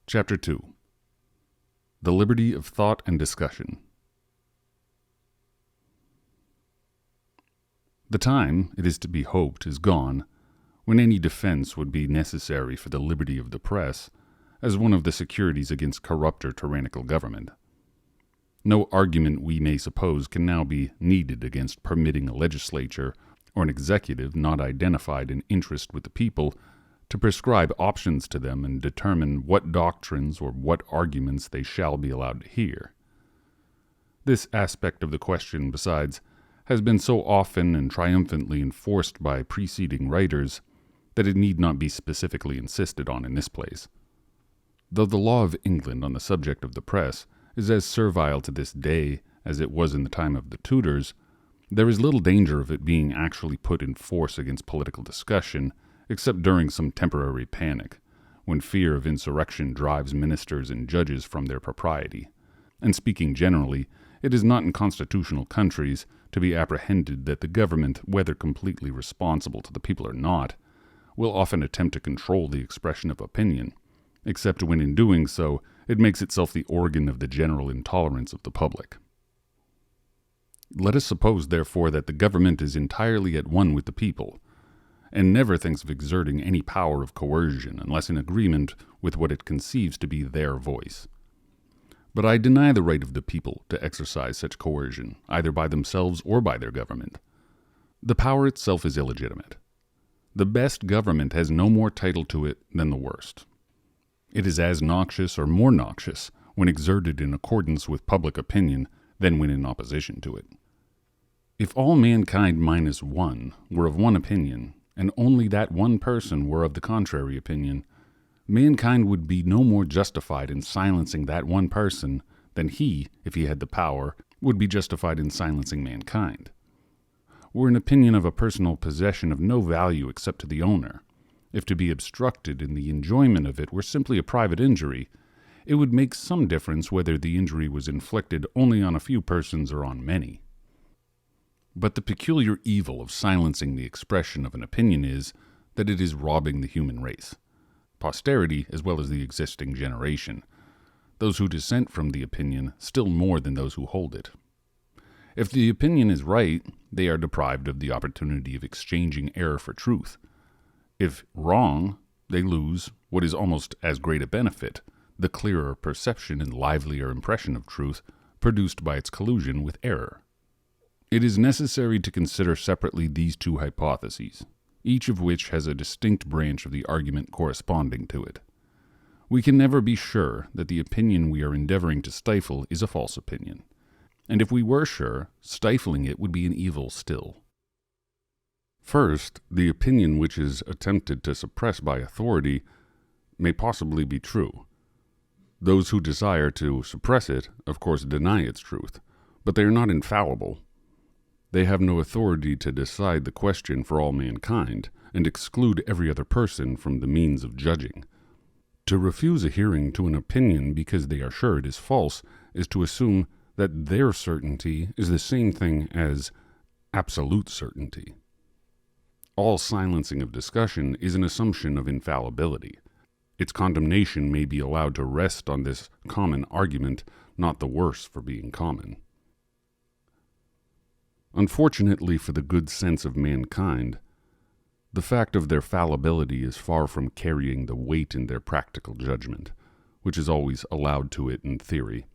Chapter 2. The Liberty of Thought and Discussion. The time, it is to be hoped, is gone when any defense would be necessary for the liberty of the press as one of the securities against corrupt or tyrannical government. No argument, we may suppose, can now be needed against permitting a legislature or an executive not identified in interest with the people to prescribe options to them and determine what doctrines or what arguments they shall be allowed to hear. This aspect of the question, besides, has been so often and triumphantly enforced by preceding writers that it need not be specifically insisted on in this place. Though the law of England on the subject of the press is as servile to this day as it was in the time of the Tudors, there is little danger of it being actually put in force against political discussion, except during some temporary panic, when fear of insurrection drives ministers and judges from their propriety. And speaking generally, it is not in constitutional countries to be apprehended that the government, whether completely responsible to the people or not, will often attempt to control the expression of opinion, except when in doing so it makes itself the organ of the general intolerance of the public. Let us suppose, therefore, that the government is entirely at one with the people, and never thinks of exerting any power of coercion unless in agreement with what it conceives to be their voice. But I deny the right of the people to exercise such coercion, either by themselves or by their government. The power itself is illegitimate. The best government has no more title to it than the worst. It is as noxious or more noxious when exerted in accordance with public opinion than when in opposition to it. If all mankind minus one were of one opinion, and only that one person were of the contrary opinion, mankind would be no more justified in silencing that one person than he, if he had the power, would be justified in silencing mankind. Were an opinion of a personal possession of no value except to the owner, if to be obstructed in the enjoyment of it were simply a private injury, it would make some difference whether the injury was inflicted only on a few persons or on many. But the peculiar evil of silencing the expression of an opinion is that it is robbing the human race, posterity as well as the existing generation, those who dissent from the opinion still more than those who hold it. If the opinion is right, they are deprived of the opportunity of exchanging error for truth. If wrong, they lose what is almost as great a benefit, the clearer perception and livelier impression of truth produced by its collusion with error. It is necessary to consider separately these two hypotheses, each of which has a distinct branch of the argument corresponding to it. We can never be sure that the opinion we are endeavoring to stifle is a false opinion, and if we were sure, stifling it would be an evil still. First, the opinion which is attempted to suppress by authority may possibly be true. Those who desire to suppress it, of course, deny its truth, but they are not infallible. They have no authority to decide the question for all mankind, and exclude every other person from the means of judging. To refuse a hearing to an opinion because they are sure it is false is to assume that their certainty is the same thing as absolute certainty. All silencing of discussion is an assumption of infallibility. Its condemnation may be allowed to rest on this common argument, not the worse for being common. Unfortunately for the good sense of mankind, the fact of their fallibility is far from carrying the weight in their practical judgment, which is always allowed to it in theory.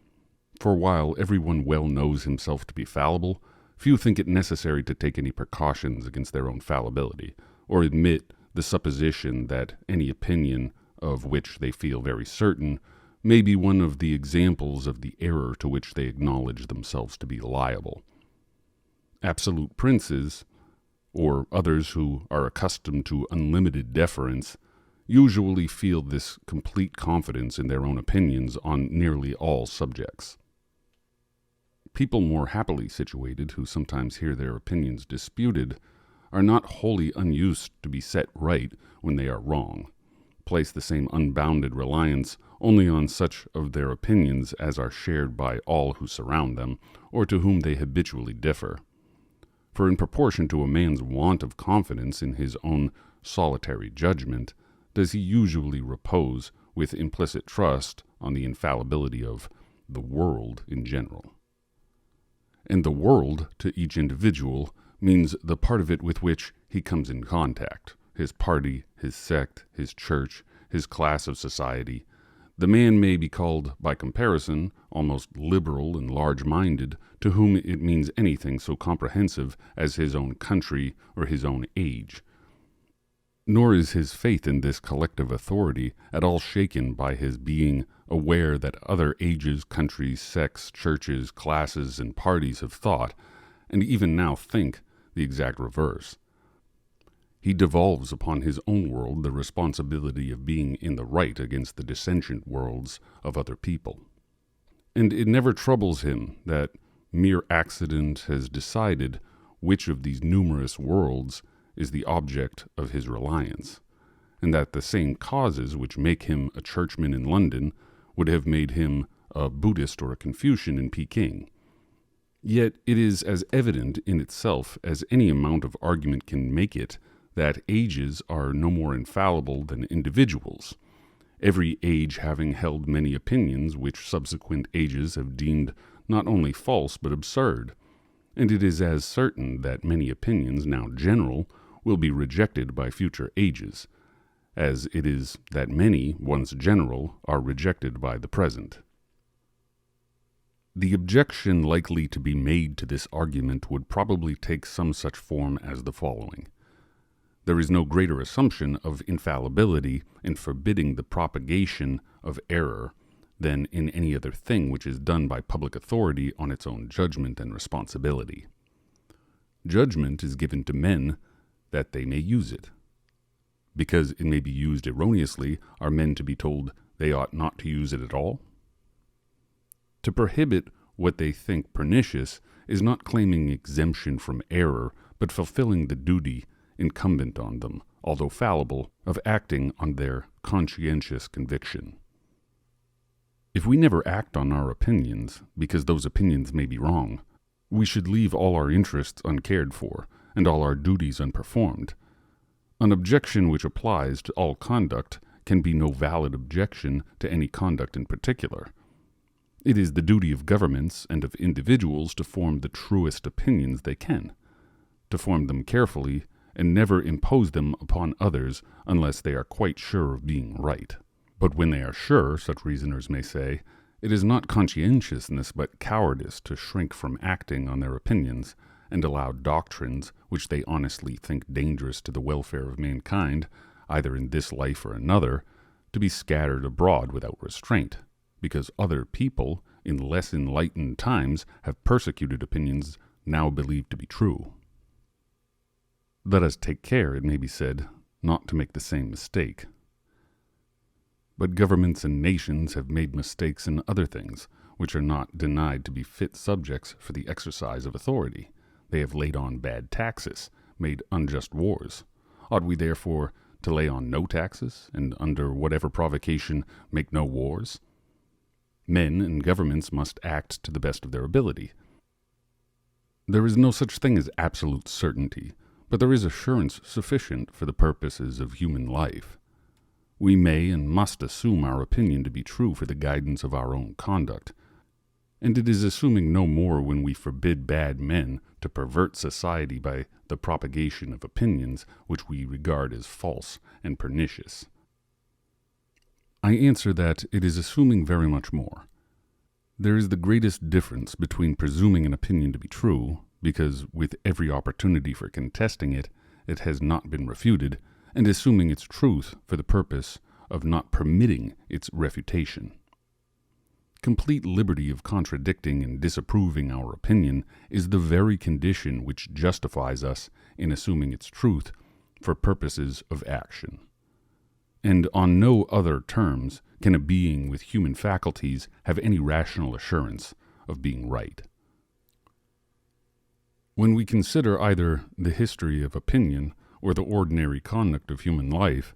For while everyone well knows himself to be fallible, few think it necessary to take any precautions against their own fallibility, or admit the supposition that any opinion of which they feel very certain may be one of the examples of the error to which they acknowledge themselves to be liable. Absolute princes, or others who are accustomed to unlimited deference, usually feel this complete confidence in their own opinions on nearly all subjects. People more happily situated, who sometimes hear their opinions disputed, are not wholly unused to be set right when they are wrong, place the same unbounded reliance only on such of their opinions as are shared by all who surround them, or to whom they habitually differ. For in proportion to a man's want of confidence in his own solitary judgment, does he usually repose with implicit trust on the infallibility of the world in general. And the world, to each individual, means the part of it with which he comes in contact, his party, his sect, his church, his class of society. The man may be called, by comparison, almost liberal and large-minded, to whom it means anything so comprehensive as his own country or his own age. Nor is his faith in this collective authority at all shaken by his being aware that other ages, countries, sects, churches, classes, and parties have thought, and even now think, the exact reverse. He devolves upon his own world the responsibility of being in the right against the dissentient worlds of other people. And it never troubles him that mere accident has decided which of these numerous worlds is the object of his reliance, and that the same causes which make him a churchman in London would have made him a Buddhist or a Confucian in Peking. Yet it is as evident in itself as any amount of argument can make it that ages are no more infallible than individuals, every age having held many opinions which subsequent ages have deemed not only false but absurd, and it is as certain that many opinions now general will be rejected by future ages, as it is that many, once general, are rejected by the present. The objection likely to be made to this argument would probably take some such form as the following. There is no greater assumption of infallibility in forbidding the propagation of error than in any other thing which is done by public authority on its own judgment and responsibility. Judgment is given to men that they may use it. Because it may be used erroneously, are men to be told they ought not to use it at all? To prohibit what they think pernicious is not claiming exemption from error, but fulfilling the duty incumbent on them, although fallible, of acting on their conscientious conviction. If we never act on our opinions, because those opinions may be wrong, we should leave all our interests uncared for, and all our duties unperformed. An objection which applies to all conduct can be no valid objection to any conduct in particular. It is the duty of governments and of individuals to form the truest opinions they can, to form them carefully, and never impose them upon others unless they are quite sure of being right. But when they are sure, such reasoners may say, it is not conscientiousness but cowardice to shrink from acting on their opinions, and allow doctrines which they honestly think dangerous to the welfare of mankind, either in this life or another, to be scattered abroad without restraint, because other people, in less enlightened times, have persecuted opinions now believed to be true. Let us take care, it may be said, not to make the same mistake. But governments and nations have made mistakes in other things, which are not denied to be fit subjects for the exercise of authority. They have laid on bad taxes, made unjust wars. Ought we therefore to lay on no taxes, and under whatever provocation make no wars? Men and governments must act to the best of their ability. There is no such thing as absolute certainty, but there is assurance sufficient for the purposes of human life. We may and must assume our opinion to be true for the guidance of our own conduct, and it is assuming no more when we forbid bad men to pervert society by the propagation of opinions which we regard as false and pernicious. I answer that it is assuming very much more. There is the greatest difference between presuming an opinion to be true, because with every opportunity for contesting it, it has not been refuted, and assuming its truth for the purpose of not permitting its refutation. Complete liberty of contradicting and disapproving our opinion is the very condition which justifies us in assuming its truth for purposes of action. And on no other terms can a being with human faculties have any rational assurance of being right. When we consider either the history of opinion or the ordinary conduct of human life,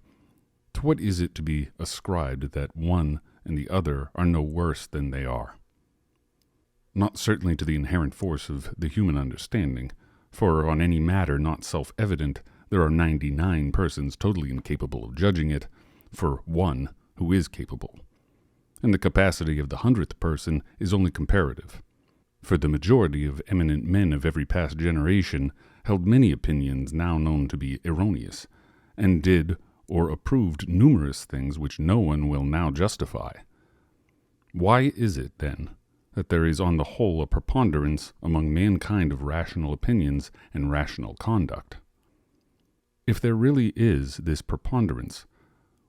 to what is it to be ascribed that one and the other are no worse than they are? Not certainly to the inherent force of the human understanding, for on any matter not self-evident there are 99 persons totally incapable of judging it, for one who is capable, and the capacity of the 100th person is only comparative. For the majority of eminent men of every past generation held many opinions now known to be erroneous, and did or approved numerous things which no one will now justify. Why is it, then, that there is on the whole a preponderance among mankind of rational opinions and rational conduct? If there really is this preponderance,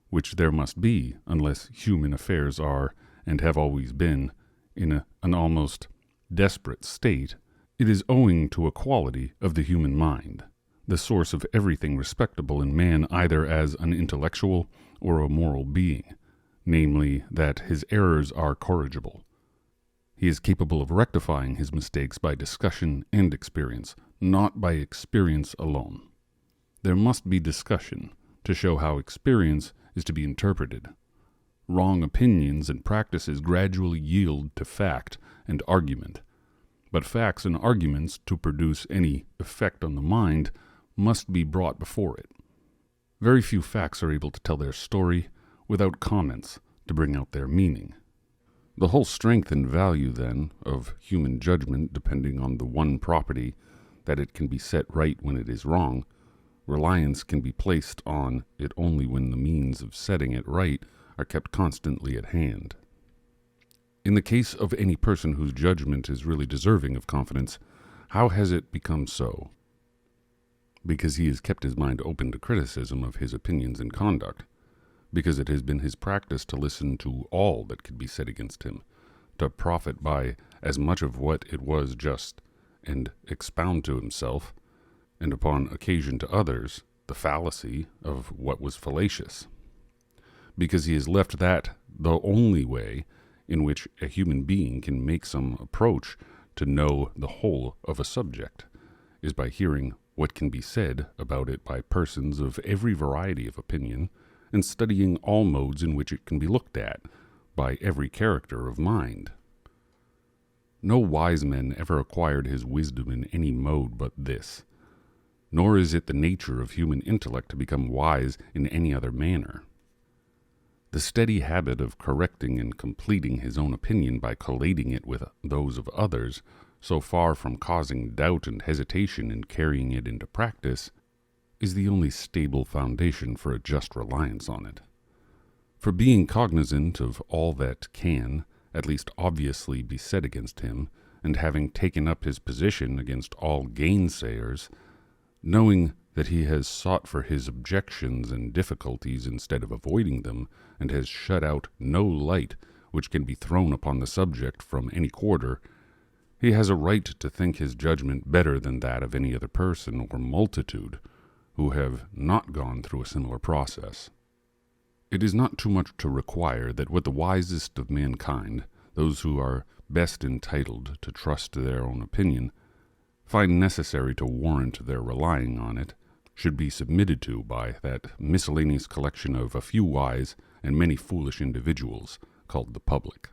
which there must be unless human affairs are, and have always been, in an almost desperate state, it is owing to a quality of the human mind, the source of everything respectable in man either as an intellectual or a moral being, namely, that his errors are corrigible. He is capable of rectifying his mistakes by discussion and experience, not by experience alone. There must be discussion to show how experience is to be interpreted. Wrong opinions and practices gradually yield to fact and argument, but facts and arguments, to produce any effect on the mind, must be brought before it. Very few facts are able to tell their story without comments to bring out their meaning. The whole strength and value, then, of human judgment, depending on the one property, that it can be set right when it is wrong, reliance can be placed on it only when the means of setting it right are kept constantly at hand. In the case of any person whose judgment is really deserving of confidence, how has it become so? Because he has kept his mind open to criticism of his opinions and conduct, because it has been his practice to listen to all that could be said against him, to profit by as much of what it was just, and expound to himself, and upon occasion to others, the fallacy of what was fallacious. Because he has left that the only way in which a human being can make some approach to know the whole of a subject is by hearing what can be said about it by persons of every variety of opinion, and studying all modes in which it can be looked at by every character of mind. No wise man ever acquired his wisdom in any mode but this, nor is it the nature of human intellect to become wise in any other manner. The steady habit of correcting and completing his own opinion by collating it with those of others, so far from causing doubt and hesitation in carrying it into practice, is the only stable foundation for a just reliance on it. For being cognizant of all that can, at least obviously, be said against him, and having taken up his position against all gainsayers, knowing that he has sought for his objections and difficulties instead of avoiding them, and has shut out no light which can be thrown upon the subject from any quarter, he has a right to think his judgment better than that of any other person or multitude who have not gone through a similar process. It is not too much to require that what the wisest of mankind, those who are best entitled to trust their own opinion, find necessary to warrant their relying on it, should be submitted to by that miscellaneous collection of a few wise and many foolish individuals called the public.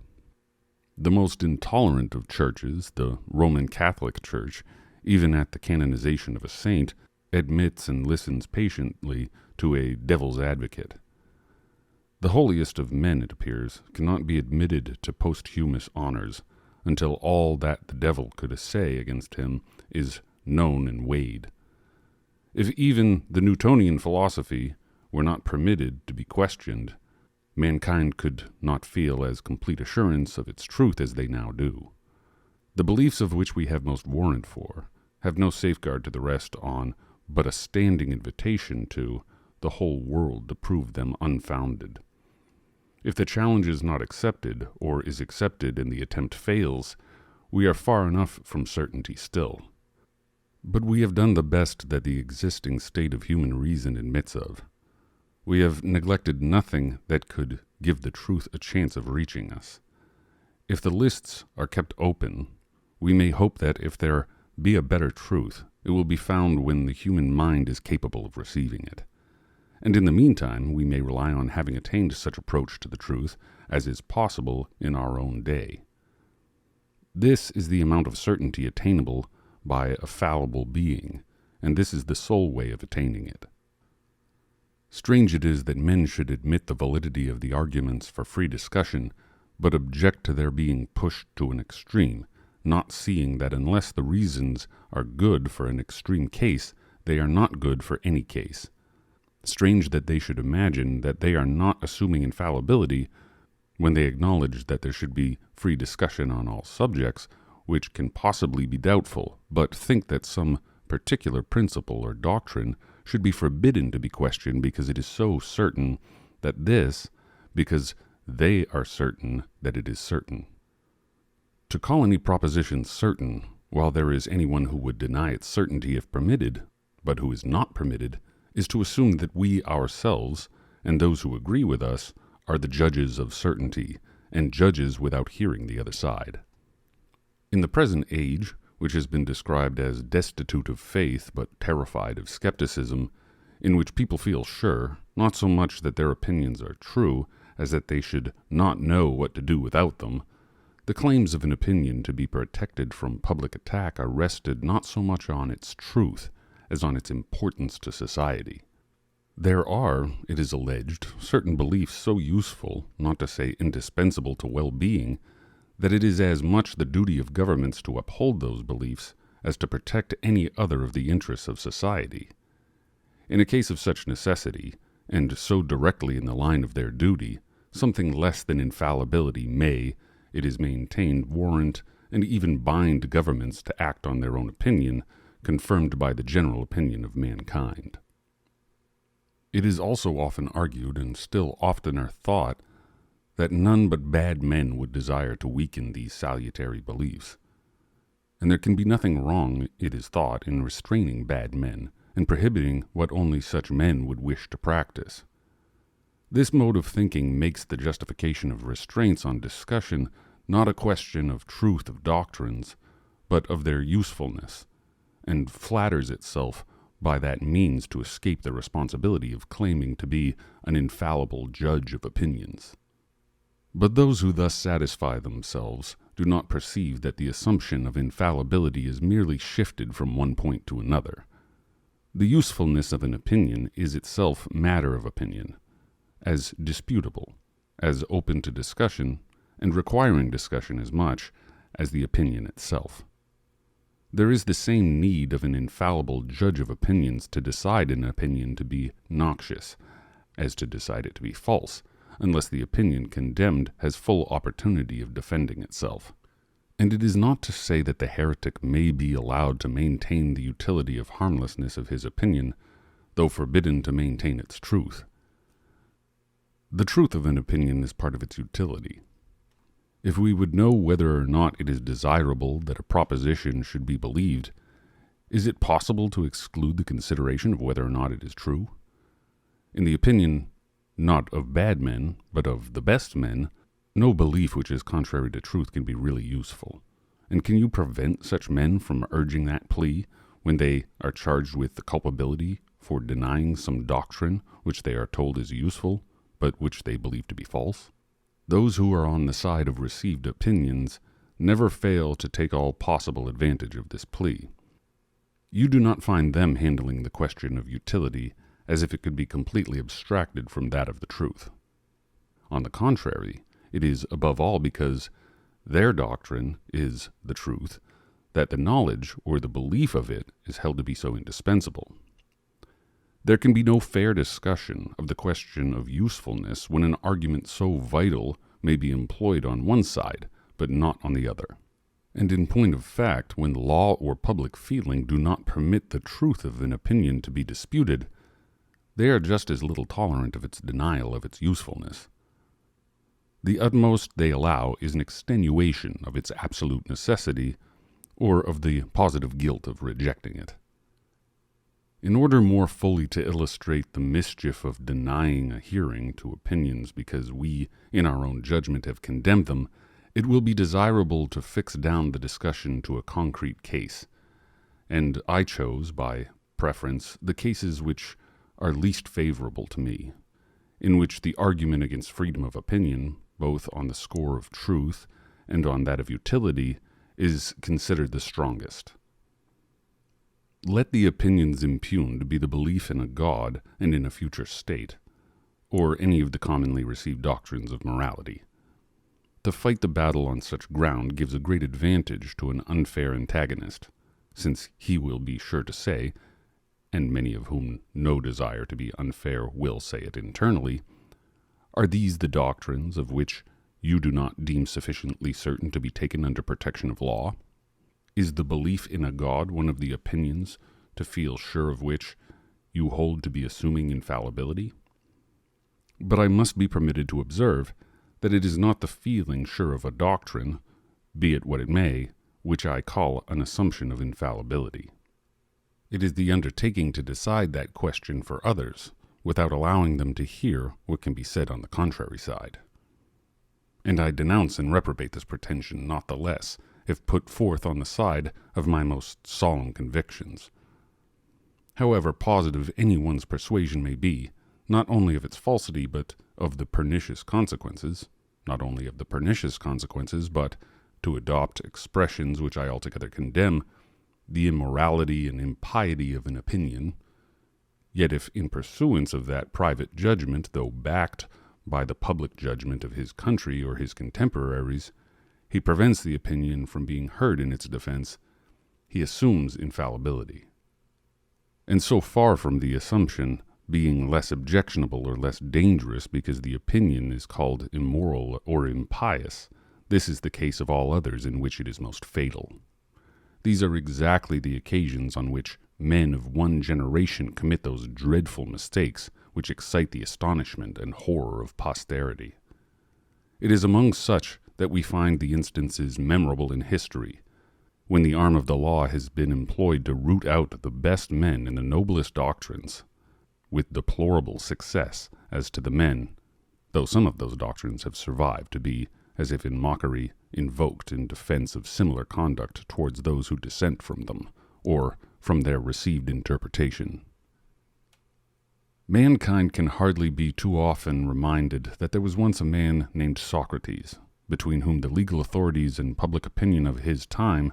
The most intolerant of churches, the Roman Catholic Church, even at the canonization of a saint, admits and listens patiently to a devil's advocate. The holiest of men, it appears, cannot be admitted to posthumous honors until all that the devil could say against him is known and weighed. If even the Newtonian philosophy were not permitted to be questioned, mankind could not feel as complete assurance of its truth as they now do. The beliefs of which we have most warrant for have no safeguard to the rest on, but a standing invitation to the whole world to prove them unfounded. If the challenge is not accepted, or is accepted and the attempt fails, we are far enough from certainty still. But we have done the best that the existing state of human reason admits of. We have neglected nothing that could give the truth a chance of reaching us. If the lists are kept open, we may hope that if there be a better truth, it will be found when the human mind is capable of receiving it. And in the meantime, we may rely on having attained such approach to the truth as is possible in our own day. This is the amount of certainty attainable by a fallible being, and this is the sole way of attaining it. Strange it is that men should admit the validity of the arguments for free discussion, but object to their being pushed to an extreme, not seeing that unless the reasons are good for an extreme case, they are not good for any case. Strange that they should imagine that they are not assuming infallibility when they acknowledge that there should be free discussion on all subjects, which can possibly be doubtful, but think that some particular principle or doctrine should be forbidden to be questioned because it is so certain that this, because they are certain that it is certain. To call any proposition certain, while there is anyone who would deny its certainty if permitted, but who is not permitted, is to assume that we ourselves, and those who agree with us, are the judges of certainty, and judges without hearing the other side. In the present age, which has been described as destitute of faith but terrified of skepticism, in which people feel sure, not so much that their opinions are true, as that they should not know what to do without them, the claims of an opinion to be protected from public attack are rested not so much on its truth as on its importance to society. There are, it is alleged, certain beliefs so useful, not to say indispensable to well-being, that it is as much the duty of governments to uphold those beliefs as to protect any other of the interests of society. In a case of such necessity, and so directly in the line of their duty, something less than infallibility may, it is maintained, warrant, and even bind governments to act on their own opinion, confirmed by the general opinion of mankind. It is also often argued, and still oftener thought, that none but bad men would desire to weaken these salutary beliefs. And there can be nothing wrong, it is thought, in restraining bad men, and prohibiting what only such men would wish to practice. This mode of thinking makes the justification of restraints on discussion not a question of truth of doctrines, but of their usefulness, and flatters itself by that means to escape the responsibility of claiming to be an infallible judge of opinions. But those who thus satisfy themselves do not perceive that the assumption of infallibility is merely shifted from one point to another. The usefulness of an opinion is itself matter of opinion, as disputable, as open to discussion, and requiring discussion as much as the opinion itself. There is the same need of an infallible judge of opinions to decide an opinion to be noxious as to decide it to be false, unless the opinion condemned has full opportunity of defending itself. And it is not to say that the heretic may be allowed to maintain the utility of harmlessness of his opinion, though forbidden to maintain its truth. The truth of an opinion is part of its utility. If we would know whether or not it is desirable that a proposition should be believed, is it possible to exclude the consideration of whether or not it is true? In the opinion not of bad men, but of the best men, no belief which is contrary to truth can be really useful. And can you prevent such men from urging that plea when they are charged with the culpability for denying some doctrine which they are told is useful, but which they believe to be false? Those who are on the side of received opinions never fail to take all possible advantage of this plea. You do not find them handling the question of utility as if it could be completely abstracted from that of the truth. On the contrary, it is above all because their doctrine is the truth that the knowledge or the belief of it is held to be so indispensable. There can be no fair discussion of the question of usefulness when an argument so vital may be employed on one side, but not on the other. And in point of fact, when law or public feeling do not permit the truth of an opinion to be disputed, they are just as little tolerant of its denial of its usefulness. The utmost they allow is an extenuation of its absolute necessity, or of the positive guilt of rejecting it. In order more fully to illustrate the mischief of denying a hearing to opinions because we, in our own judgment, have condemned them, it will be desirable to fix down the discussion to a concrete case, and I chose, by preference, the cases which are least favorable to me, in which the argument against freedom of opinion, both on the score of truth and on that of utility, is considered the strongest. let the opinions impugned be the belief in a God and in a future state, or any of the commonly received doctrines of morality. To fight the battle on such ground gives a great advantage to an unfair antagonist, since he will be sure to say, and many of whom no desire to be unfair will say it internally, are these the doctrines of which you do not deem sufficiently certain to be taken under protection of law? Is the belief in a God one of the opinions to feel sure of which you hold to be assuming infallibility? But I must be permitted to observe that it is not the feeling sure of a doctrine, be it what it may, which I call an assumption of infallibility. It is the undertaking to decide that question for others, without allowing them to hear what can be said on the contrary side. And I denounce and reprobate this pretension not the less, if put forth on the side of my most solemn convictions. However positive any one's persuasion may be, not only of its falsity, but of the pernicious consequences, not only of the pernicious consequences, but, to adopt expressions which I altogether condemn, the immorality and impiety of an opinion, yet if in pursuance of that private judgment, though backed by the public judgment of his country or his contemporaries, he prevents the opinion from being heard in its defense, he assumes infallibility. And so far from the assumption being less objectionable or less dangerous because the opinion is called immoral or impious, this is the case of all others in which it is most fatal. These are exactly the occasions on which men of one generation commit those dreadful mistakes which excite the astonishment and horror of posterity. It is among such that we find the instances memorable in history, when the arm of the law has been employed to root out the best men and the noblest doctrines, with deplorable success as to the men, though some of those doctrines have survived to be, as if in mockery, invoked in defense of similar conduct towards those who dissent from them, or from their received interpretation. Mankind can hardly be too often reminded that there was once a man named Socrates, between whom the legal authorities and public opinion of his time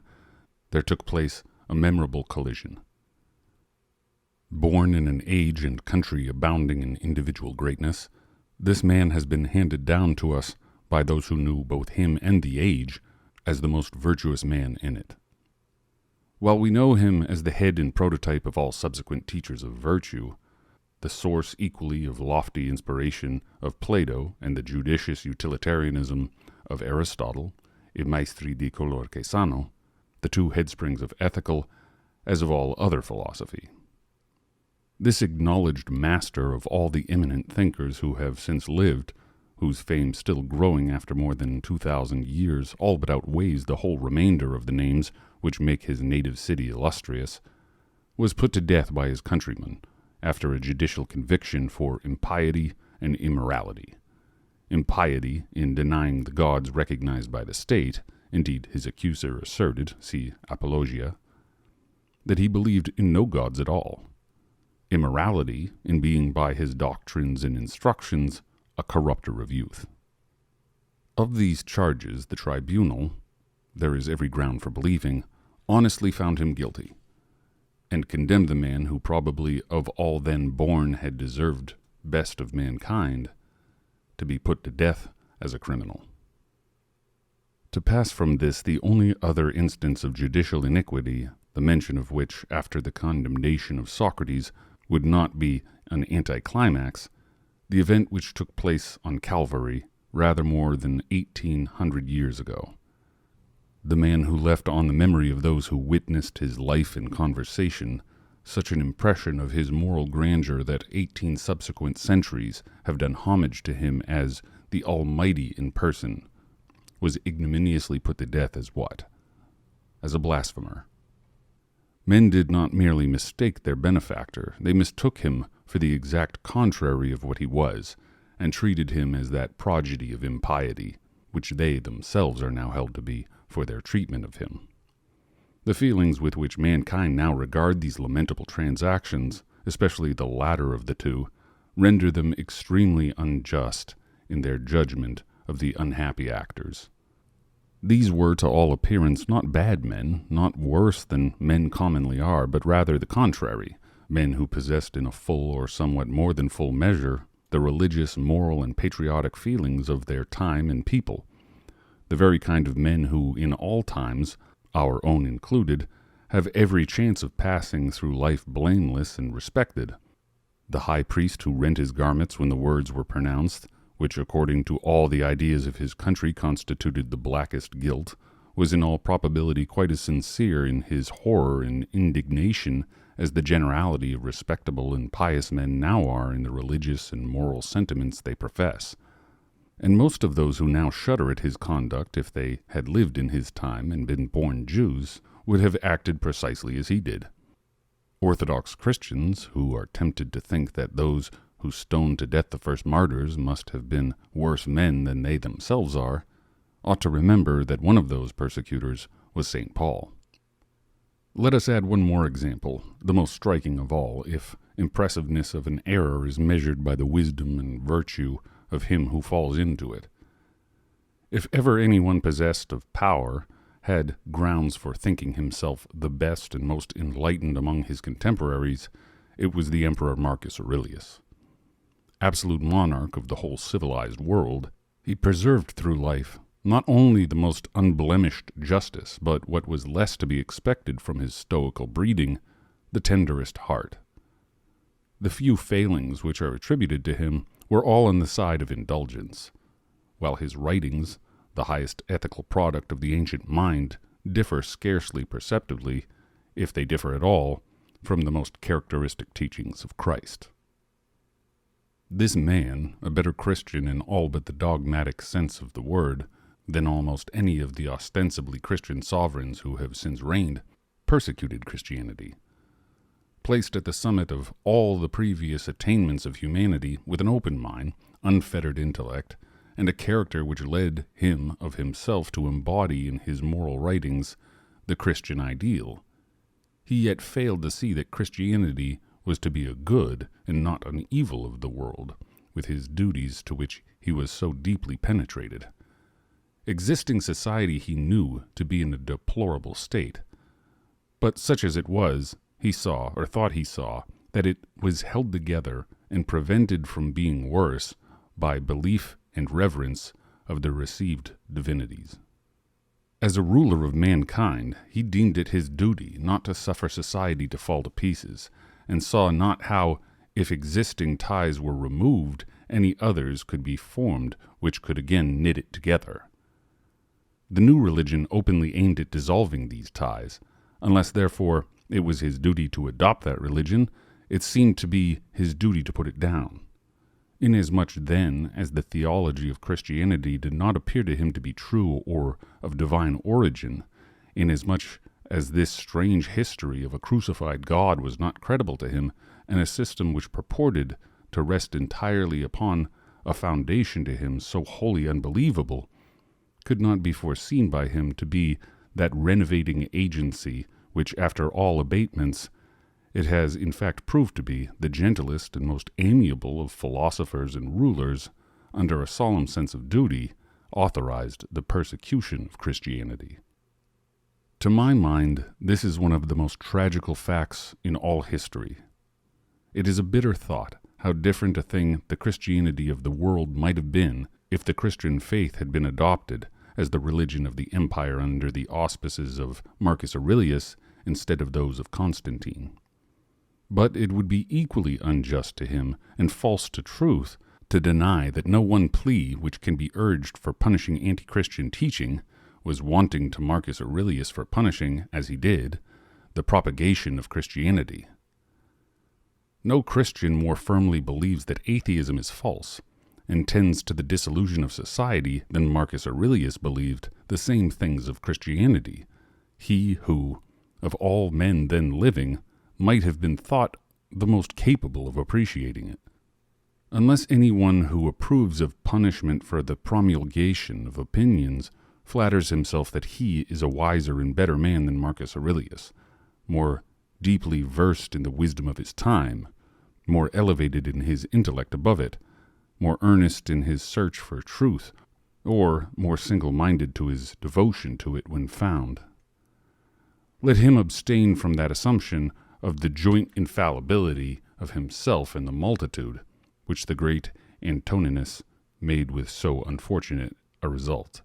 there took place a memorable collision. Born in an age and country abounding in individual greatness, this man has been handed down to us by those who knew both him and the age as the most virtuous man in it. While we know him as the head and prototype of all subsequent teachers of virtue, the source equally of lofty inspiration of Plato and the judicious utilitarianism of Aristotle, I maestri di color che sano, the two headsprings of ethical as of all other philosophy. This acknowledged master of all the eminent thinkers who have since lived, whose fame still growing after more than 2,000 years all but outweighs the whole remainder of the names which make his native city illustrious, was put to death by his countrymen after a judicial conviction for impiety and immorality. Impiety in denying the gods recognized by the state, indeed his accuser asserted, see Apologia, that he believed in no gods at all. Immorality in being by his doctrines and instructions a corrupter of youth. Of these charges the tribunal, there is every ground for believing, honestly found him guilty, and condemned the man who probably of all then born had deserved best of mankind to be put to death as a criminal. To pass from this the only other instance of judicial iniquity, the mention of which after the condemnation of Socrates would not be an anticlimax, the event which took place on Calvary rather more than 1,800 years ago. The man who left on the memory of those who witnessed his life and conversation such an impression of his moral grandeur that 18 subsequent centuries have done homage to him as the Almighty in person, was ignominiously put to death as what? As a blasphemer. Men did not merely mistake their benefactor, they mistook him for the exact contrary of what he was, and treated him as that prodigy of impiety, which they themselves are now held to be for their treatment of him. The feelings with which mankind now regard these lamentable transactions, especially the latter of the two, render them extremely unjust in their judgment of the unhappy actors. These were to all appearance not bad men, not worse than men commonly are, but rather the contrary, men who possessed in a full or somewhat more than full measure the religious, moral, and patriotic feelings of their time and people, the very kind of men who, in all times, our own included, have every chance of passing through life blameless and respected. The high priest who rent his garments when the words were pronounced, which according to all the ideas of his country constituted the blackest guilt, was in all probability quite as sincere in his horror and indignation as the generality of respectable and pious men now are in the religious and moral sentiments they profess. And most of those who now shudder at his conduct, if they had lived in his time and been born Jews, would have acted precisely as he did. Orthodox Christians, who are tempted to think that those who stoned to death the first martyrs must have been worse men than they themselves are, ought to remember that one of those persecutors was St. Paul. Let us add one more example, the most striking of all, if impressiveness of an error is measured by the wisdom and virtue of him who falls into it. If ever anyone possessed of power had grounds for thinking himself the best and most enlightened among his contemporaries, it was the Emperor Marcus Aurelius. Absolute monarch of the whole civilized world, he preserved through life not only the most unblemished justice, but what was less to be expected from his stoical breeding, the tenderest heart. The few failings which are attributed to him were all on the side of indulgence, while his writings, the highest ethical product of the ancient mind, differ scarcely perceptibly, if they differ at all, from the most characteristic teachings of Christ. This man, a better Christian in all but the dogmatic sense of the word than almost any of the ostensibly Christian sovereigns who have since reigned, persecuted Christianity. Placed at the summit of all the previous attainments of humanity, with an open mind, unfettered intellect, and a character which led him of himself to embody in his moral writings the Christian ideal, he yet failed to see that Christianity was to be a good and not an evil of the world, with his duties to which he was so deeply penetrated. Existing society he knew to be in a deplorable state, but such as it was, he saw, or thought he saw, that it was held together and prevented from being worse by belief and reverence of the received divinities. As a ruler of mankind, he deemed it his duty not to suffer society to fall to pieces, and saw not how, if existing ties were removed, any others could be formed which could again knit it together. The new religion openly aimed at dissolving these ties. Unless, therefore, it was his duty to adopt that religion, it seemed to be his duty to put it down. Inasmuch then as the theology of Christianity did not appear to him to be true or of divine origin, inasmuch as this strange history of a crucified God was not credible to him, and a system which purported to rest entirely upon a foundation to him so wholly unbelievable, could not be foreseen by him to be that renovating agency which, after all abatements, it has in fact proved to be the gentlest and most amiable of philosophers and rulers, under a solemn sense of duty, authorized the persecution of Christianity. To my mind, this is one of the most tragical facts in all history. It is a bitter thought how different a thing the Christianity of the world might have been if the Christian faith had been adopted as the religion of the empire under the auspices of Marcus Aurelius instead of those of Constantine. But it would be equally unjust to him and false to truth to deny that no one plea which can be urged for punishing anti-Christian teaching was wanting to Marcus Aurelius for punishing, as he did, the propagation of Christianity. No Christian more firmly believes that atheism is false and tends to the dissolution of society than Marcus Aurelius believed the same things of Christianity, he who, of all men then living, might have been thought the most capable of appreciating it. Unless anyone who approves of punishment for the promulgation of opinions flatters himself that he is a wiser and better man than Marcus Aurelius, more deeply versed in the wisdom of his time, more elevated in his intellect above it, more earnest in his search for truth, or more single-minded to his devotion to it when found. Let him abstain from that assumption of the joint infallibility of himself and the multitude, which the great Antoninus made with so unfortunate a result.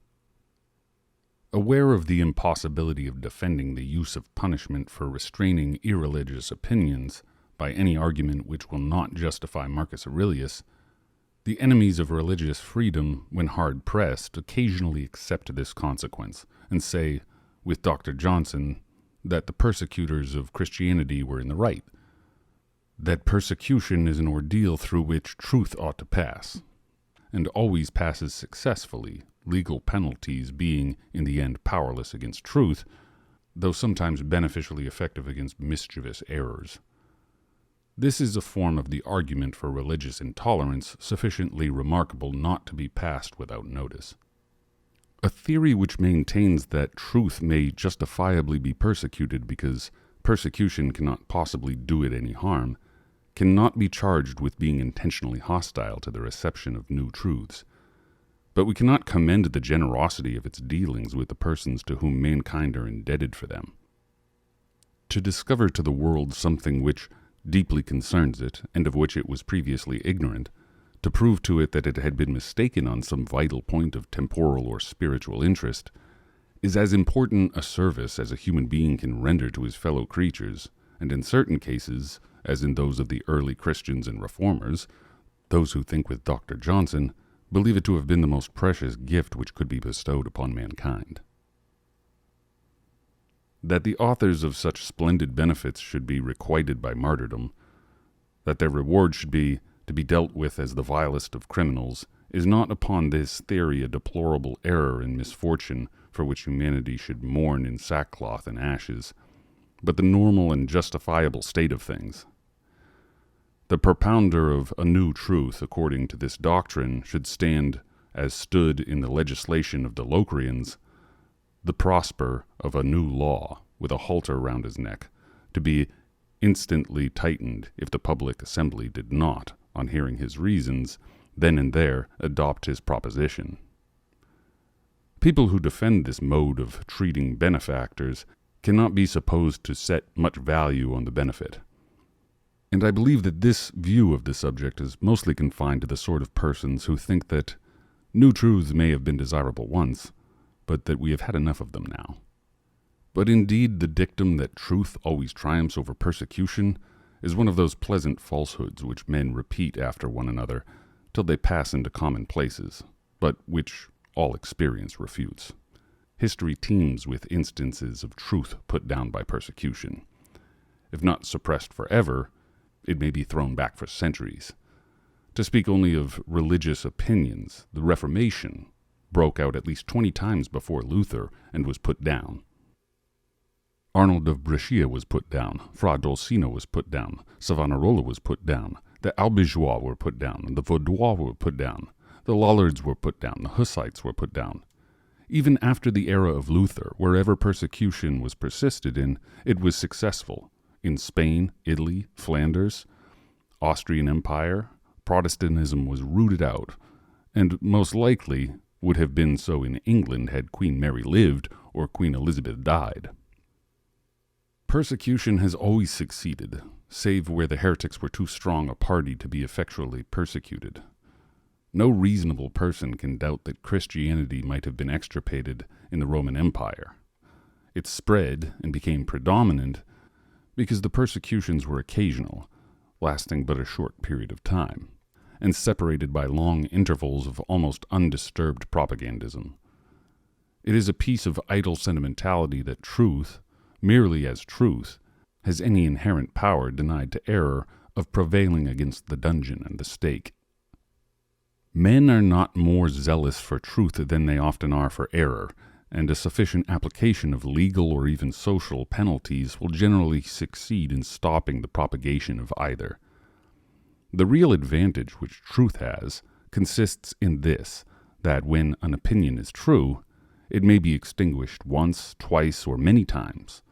Aware of the impossibility of defending the use of punishment for restraining irreligious opinions by any argument which will not justify Marcus Aurelius, the enemies of religious freedom, when hard-pressed, occasionally accept this consequence and say, with Dr. Johnson, that the persecutors of Christianity were in the right, that persecution is an ordeal through which truth ought to pass, and always passes successfully, legal penalties being in the end powerless against truth, though sometimes beneficially effective against mischievous errors. This is a form of the argument for religious intolerance sufficiently remarkable not to be passed without notice. A theory which maintains that truth may justifiably be persecuted because persecution cannot possibly do it any harm cannot be charged with being intentionally hostile to the reception of new truths. But we cannot commend the generosity of its dealings with the persons to whom mankind are indebted for them. To discover to the world something which deeply concerns it, and of which it was previously ignorant, to prove to it that it had been mistaken on some vital point of temporal or spiritual interest, is as important a service as a human being can render to his fellow creatures, and in certain cases, as in those of the early Christians and Reformers, those who think with Dr. Johnson, believe it to have been the most precious gift which could be bestowed upon mankind. That the authors of such splendid benefits should be requited by martyrdom, that their reward should be to be dealt with as the vilest of criminals, is not upon this theory a deplorable error and misfortune for which humanity should mourn in sackcloth and ashes, but the normal and justifiable state of things. The propounder of a new truth according to this doctrine should stand, as stood in the legislation of the Locrians, the prosper of a new law, with a halter round his neck, to be instantly tightened if the public assembly did not, on hearing his reasons, then and there adopt his proposition. People who defend this mode of treating benefactors cannot be supposed to set much value on the benefit. And I believe that this view of the subject is mostly confined to the sort of persons who think that new truths may have been desirable once, but that we have had enough of them now. But indeed the dictum that truth always triumphs over persecution is one of those pleasant falsehoods which men repeat after one another till they pass into commonplaces, but which all experience refutes. History teems with instances of truth put down by persecution. If not suppressed forever, it may be thrown back for centuries. To speak only of religious opinions, the Reformation broke out at least 20 times before Luther and was put down. Arnold of Brescia was put down, Fra Dolcino was put down, Savonarola was put down, the Albigeois were put down, the Vaudois were put down, the Lollards were put down, the Hussites were put down. Even after the era of Luther, wherever persecution was persisted in, it was successful. In Spain, Italy, Flanders, Austrian Empire, Protestantism was rooted out, and most likely would have been so in England had Queen Mary lived or Queen Elizabeth died. Persecution has always succeeded, save where the heretics were too strong a party to be effectually persecuted. No reasonable person can doubt that Christianity might have been extirpated in the Roman Empire. It spread and became predominant because the persecutions were occasional, lasting but a short period of time, and separated by long intervals of almost undisturbed propagandism. It is a piece of idle sentimentality that truth, merely as truth, has any inherent power denied to error of prevailing against the dungeon and the stake. Men are not more zealous for truth than they often are for error, and a sufficient application of legal or even social penalties will generally succeed in stopping the propagation of either. The real advantage which truth has consists in this, that when an opinion is true, it may be extinguished once, twice, or many times,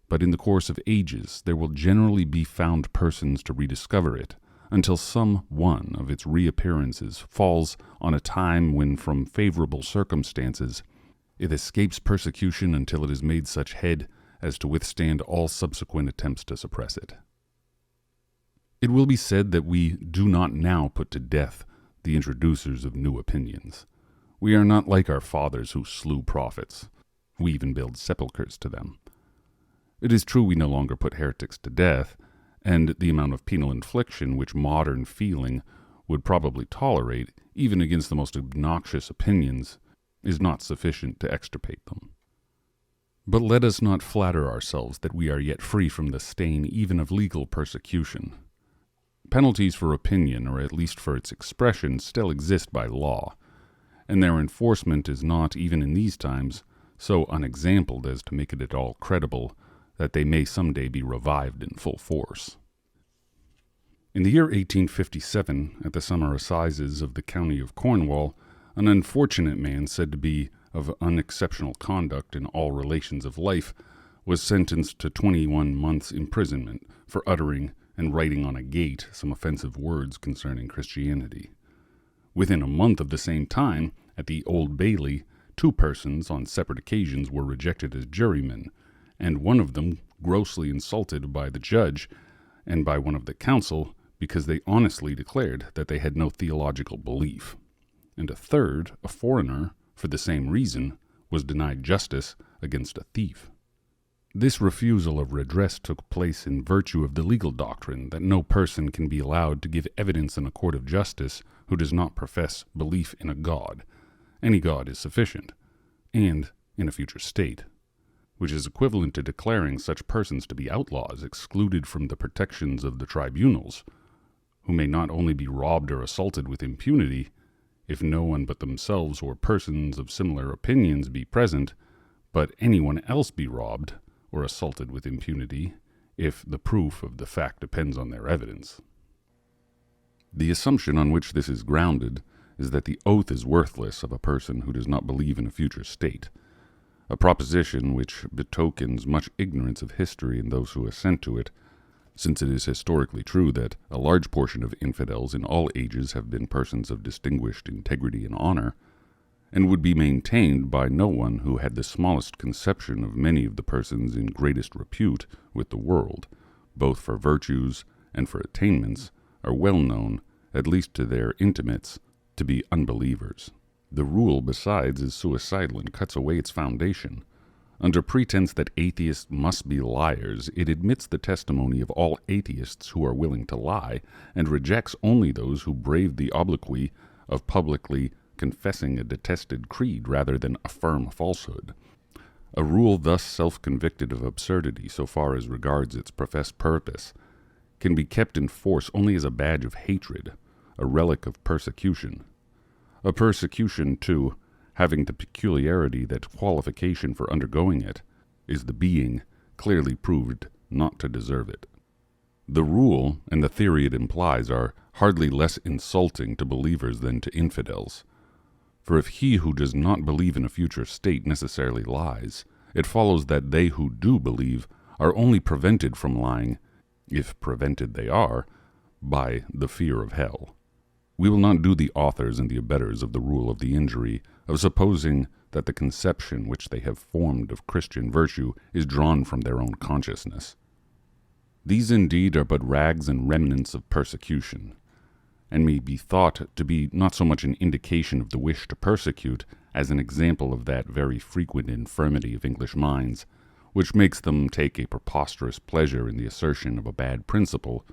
but in the course of ages there will generally be found persons to rediscover it, until some one of its reappearances falls on a time when, from favorable circumstances, it escapes persecution until it is made such head as to withstand all subsequent attempts to suppress it. It will be said that we do not now put to death the introducers of new opinions. We are not like our fathers who slew prophets. We even build sepulchres to them. It is true we no longer put heretics to death, and the amount of penal infliction which modern feeling would probably tolerate, even against the most obnoxious opinions, is not sufficient to extirpate them. But let us not flatter ourselves that we are yet free from the stain even of legal persecution. Penalties for opinion, or at least for its expression, still exist by law, and their enforcement is not, even in these times, so unexampled as to make it at all credible that they may someday be revived in full force. In the year 1857, at the summer assizes of the county of Cornwall, an unfortunate man said to be of unexceptional conduct in all relations of life was sentenced to 21 months' imprisonment for uttering and writing on a gate some offensive words concerning Christianity. Within a month of the same time, at the Old Bailey, 2 persons on separate occasions were rejected as jurymen, and one of them grossly insulted by the judge and by one of the counsel because they honestly declared that they had no theological belief. And a third, a foreigner, for the same reason, was denied justice against a thief. This refusal of redress took place in virtue of the legal doctrine that no person can be allowed to give evidence in a court of justice who does not profess belief in a God. Any God is sufficient, and in a future state, which is equivalent to declaring such persons to be outlaws excluded from the protections of the tribunals, who may not only be robbed or assaulted with impunity, if no one but themselves or persons of similar opinions be present, but anyone else be robbed or assaulted with impunity, if the proof of the fact depends on their evidence. The assumption on which this is grounded is that the oath is worthless of a person who does not believe in a future state, a proposition which betokens much ignorance of history in those who assent to it, since it is historically true that a large portion of infidels in all ages have been persons of distinguished integrity and honor, and would be maintained by no one who had the smallest conception of many of the persons in greatest repute with the world, both for virtues and for attainments, are well known, at least to their intimates, to be unbelievers. The rule, besides, is suicidal and cuts away its foundation. Under pretense that atheists must be liars, it admits the testimony of all atheists who are willing to lie, and rejects only those who brave the obloquy of publicly confessing a detested creed rather than affirm falsehood. A rule thus self-convicted of absurdity so far as regards its professed purpose can be kept in force only as a badge of hatred, a relic of persecution. A persecution, too, having the peculiarity that qualification for undergoing it is the being clearly proved not to deserve it. The rule and the theory it implies are hardly less insulting to believers than to infidels. For if he who does not believe in a future state necessarily lies, it follows that they who do believe are only prevented from lying, if prevented they are, by the fear of hell. We will not do the authors and the abettors of the rule of the injury of supposing that the conception which they have formed of Christian virtue is drawn from their own consciousness. These indeed are but rags and remnants of persecution, and may be thought to be not so much an indication of the wish to persecute as an example of that very frequent infirmity of English minds, which makes them take a preposterous pleasure in the assertion of a bad principle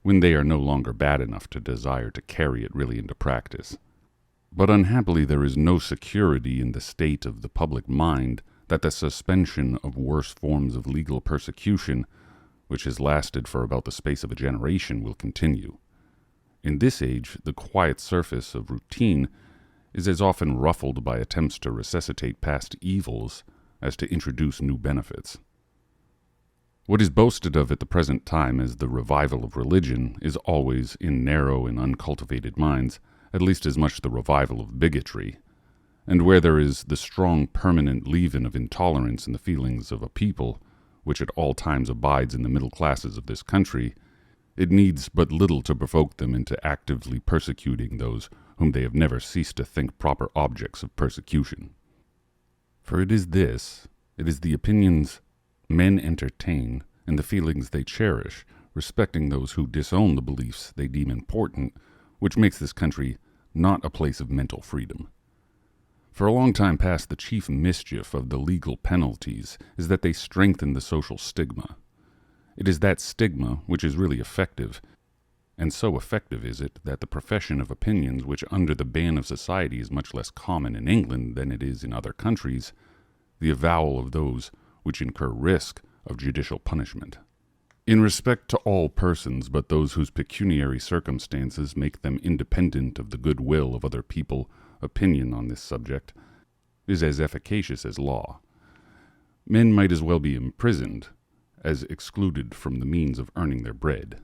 when they are no longer bad enough to desire to carry it really into practice. But unhappily there is no security in the state of the public mind that the suspension of worse forms of legal persecution, which has lasted for about the space of a generation, will continue. In this age, the quiet surface of routine is as often ruffled by attempts to resuscitate past evils as to introduce new benefits. What is boasted of at the present time as the revival of religion is always, in narrow and uncultivated minds, at least as much the revival of bigotry, and where there is the strong permanent leaven of intolerance in the feelings of a people, which at all times abides in the middle classes of this country, It needs but little to provoke them into actively persecuting those whom they have never ceased to think proper objects of persecution. For it is the opinions men entertain and the feelings they cherish respecting those who disown the beliefs they deem important, which makes this country not a place of mental freedom. For a long time past, the chief mischief of the legal penalties is that they strengthen the social stigma. It is that stigma which is really effective, and so effective is it that the profession of opinions which under the ban of society is much less common in England than it is in other countries, the avowal of those which incur risk of judicial punishment. In respect to all persons but those whose pecuniary circumstances make them independent of the good will of other people, opinion on this subject is as efficacious as law. Men might as well be imprisoned as excluded from the means of earning their bread.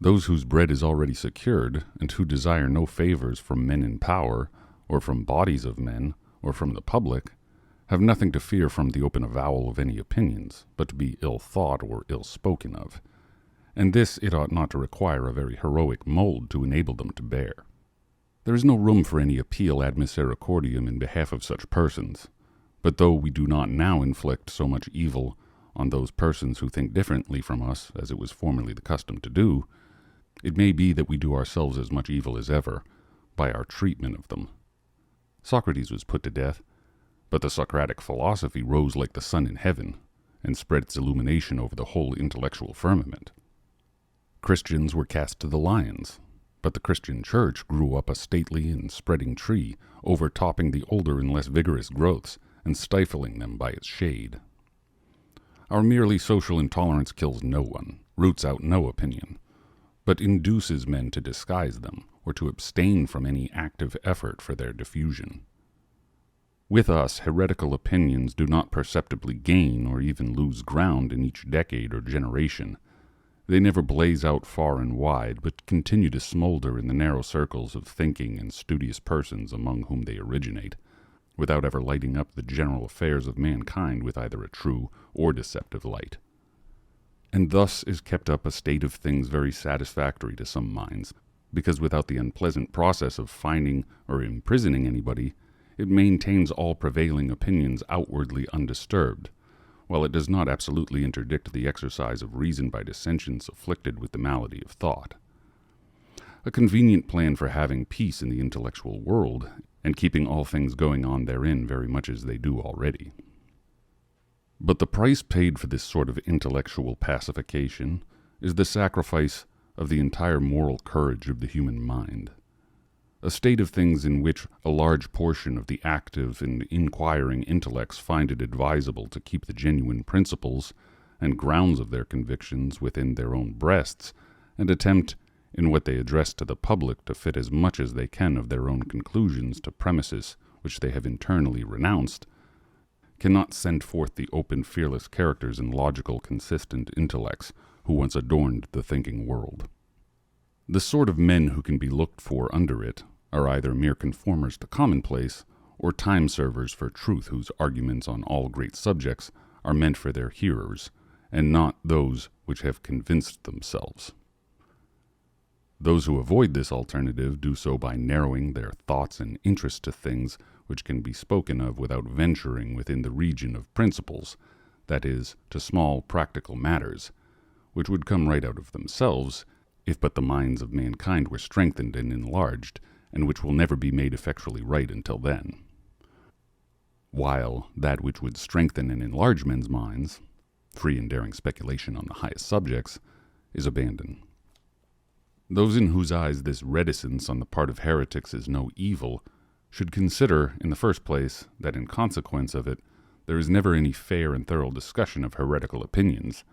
Those whose bread is already secured, and who desire no favors from men in power, or from bodies of men, or from the public, have nothing to fear from the open avowal of any opinions, but to be ill thought or ill spoken of, and this it ought not to require a very heroic mold to enable them to bear. There is no room for any appeal ad misericordiam in behalf of such persons, but though we do not now inflict so much evil on those persons who think differently from us as it was formerly the custom to do, it may be that we do ourselves as much evil as ever by our treatment of them. Socrates was put to death, but the Socratic philosophy rose like the sun in heaven and spread its illumination over the whole intellectual firmament. Christians were cast to the lions, but the Christian church grew up a stately and spreading tree, overtopping the older and less vigorous growths and stifling them by its shade. Our merely social intolerance kills no one, roots out no opinion, but induces men to disguise them or to abstain from any active effort for their diffusion. With us, heretical opinions do not perceptibly gain or even lose ground in each decade or generation. They never blaze out far and wide, but continue to smolder in the narrow circles of thinking and studious persons among whom they originate, without ever lighting up the general affairs of mankind with either a true or deceptive light. And thus is kept up a state of things very satisfactory to some minds, because without the unpleasant process of finding or imprisoning anybody, it maintains all prevailing opinions outwardly undisturbed, while it does not absolutely interdict the exercise of reason by dissensions afflicted with the malady of thought. A convenient plan for having peace in the intellectual world, and keeping all things going on therein very much as they do already. But the price paid for this sort of intellectual pacification is the sacrifice of the entire moral courage of the human mind, a state of things in which a large portion of the active and inquiring intellects find it advisable to keep the genuine principles and grounds of their convictions within their own breasts, and attempt, in what they address to the public, to fit as much as they can of their own conclusions to premises which they have internally renounced, cannot send forth the open, fearless characters and logical, consistent intellects who once adorned the thinking world. The sort of men who can be looked for under it are either mere conformers to commonplace, or time-servers for truth whose arguments on all great subjects are meant for their hearers, and not those which have convinced themselves. Those who avoid this alternative do so by narrowing their thoughts and interest to things which can be spoken of without venturing within the region of principles, that is, to small practical matters, which would come right out of themselves, if but the minds of mankind were strengthened and enlarged, and which will never be made effectually right until then. While that which would strengthen and enlarge men's minds, free and daring speculation on the highest subjects, is abandoned. Those in whose eyes this reticence on the part of heretics is no evil should consider, in the first place, that in consequence of it there is never any fair and thorough discussion of heretical opinions,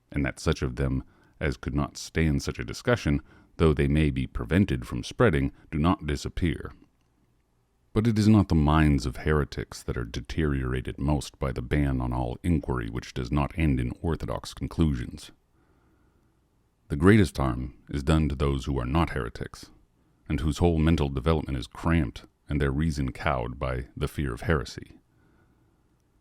and that such of them as could not stand such a discussion, though they may be prevented from spreading, do not disappear. But it is not the minds of heretics that are deteriorated most by the ban on all inquiry which does not end in orthodox conclusions. The greatest harm is done to those who are not heretics, and whose whole mental development is cramped and their reason cowed by the fear of heresy.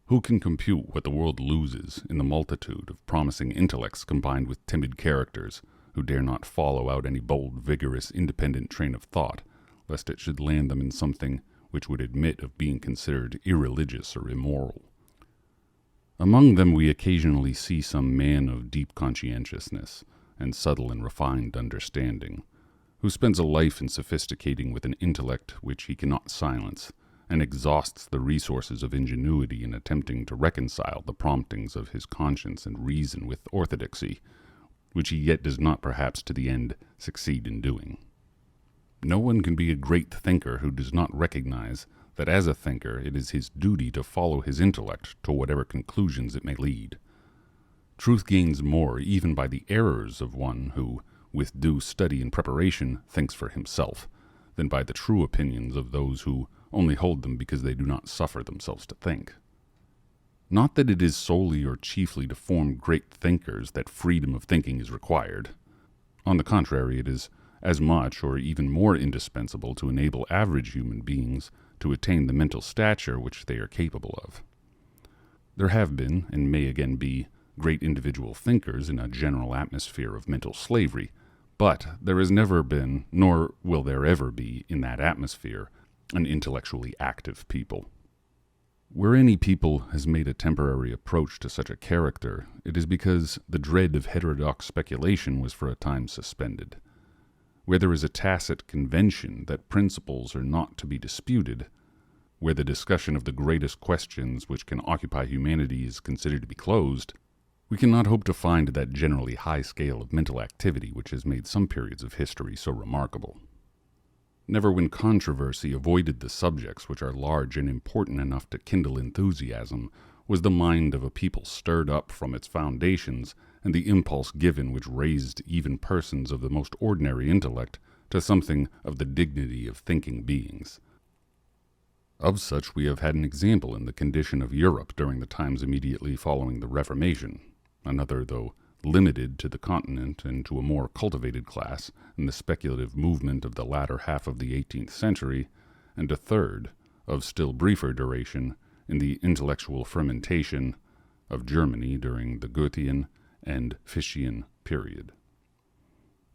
Who can compute what the world loses in the multitude of promising intellects combined with timid characters who dare not follow out any bold, vigorous, independent train of thought, lest it should land them in something which would admit of being considered irreligious or immoral? Among them we occasionally see some man of deep conscientiousness and subtle and refined understanding, who spends a life in sophisticating with an intellect which he cannot silence, and exhausts the resources of ingenuity in attempting to reconcile the promptings of his conscience and reason with orthodoxy, which he yet does not perhaps to the end succeed in doing. No one can be a great thinker who does not recognize that as a thinker it is his duty to follow his intellect to whatever conclusions it may lead. Truth gains more even by the errors of one who, with due study and preparation, thinks for himself, than by the true opinions of those who only hold them because they do not suffer themselves to think. Not that it is solely or chiefly to form great thinkers that freedom of thinking is required. On the contrary, it is as much or even more indispensable to enable average human beings to attain the mental stature which they are capable of. There have been, and may again be, great individual thinkers in a general atmosphere of mental slavery, but there has never been, nor will there ever be, in that atmosphere, an intellectually active people. Where any people has made a temporary approach to such a character, it is because the dread of heterodox speculation was for a time suspended. Where there is a tacit convention that principles are not to be disputed, where the discussion of the greatest questions which can occupy humanity is considered to be closed, we cannot hope to find that generally high scale of mental activity which has made some periods of history so remarkable. Never when controversy avoided the subjects which are large and important enough to kindle enthusiasm was the mind of a people stirred up from its foundations and the impulse given which raised even persons of the most ordinary intellect to something of the dignity of thinking beings. Of such we have had an example in the condition of Europe during the times immediately following the Reformation, another, though limited to the continent and to a more cultivated class in the speculative movement of the latter half of the 18th century, and a third, of still briefer duration, in the intellectual fermentation of Germany during the Goethean and Fichtean period.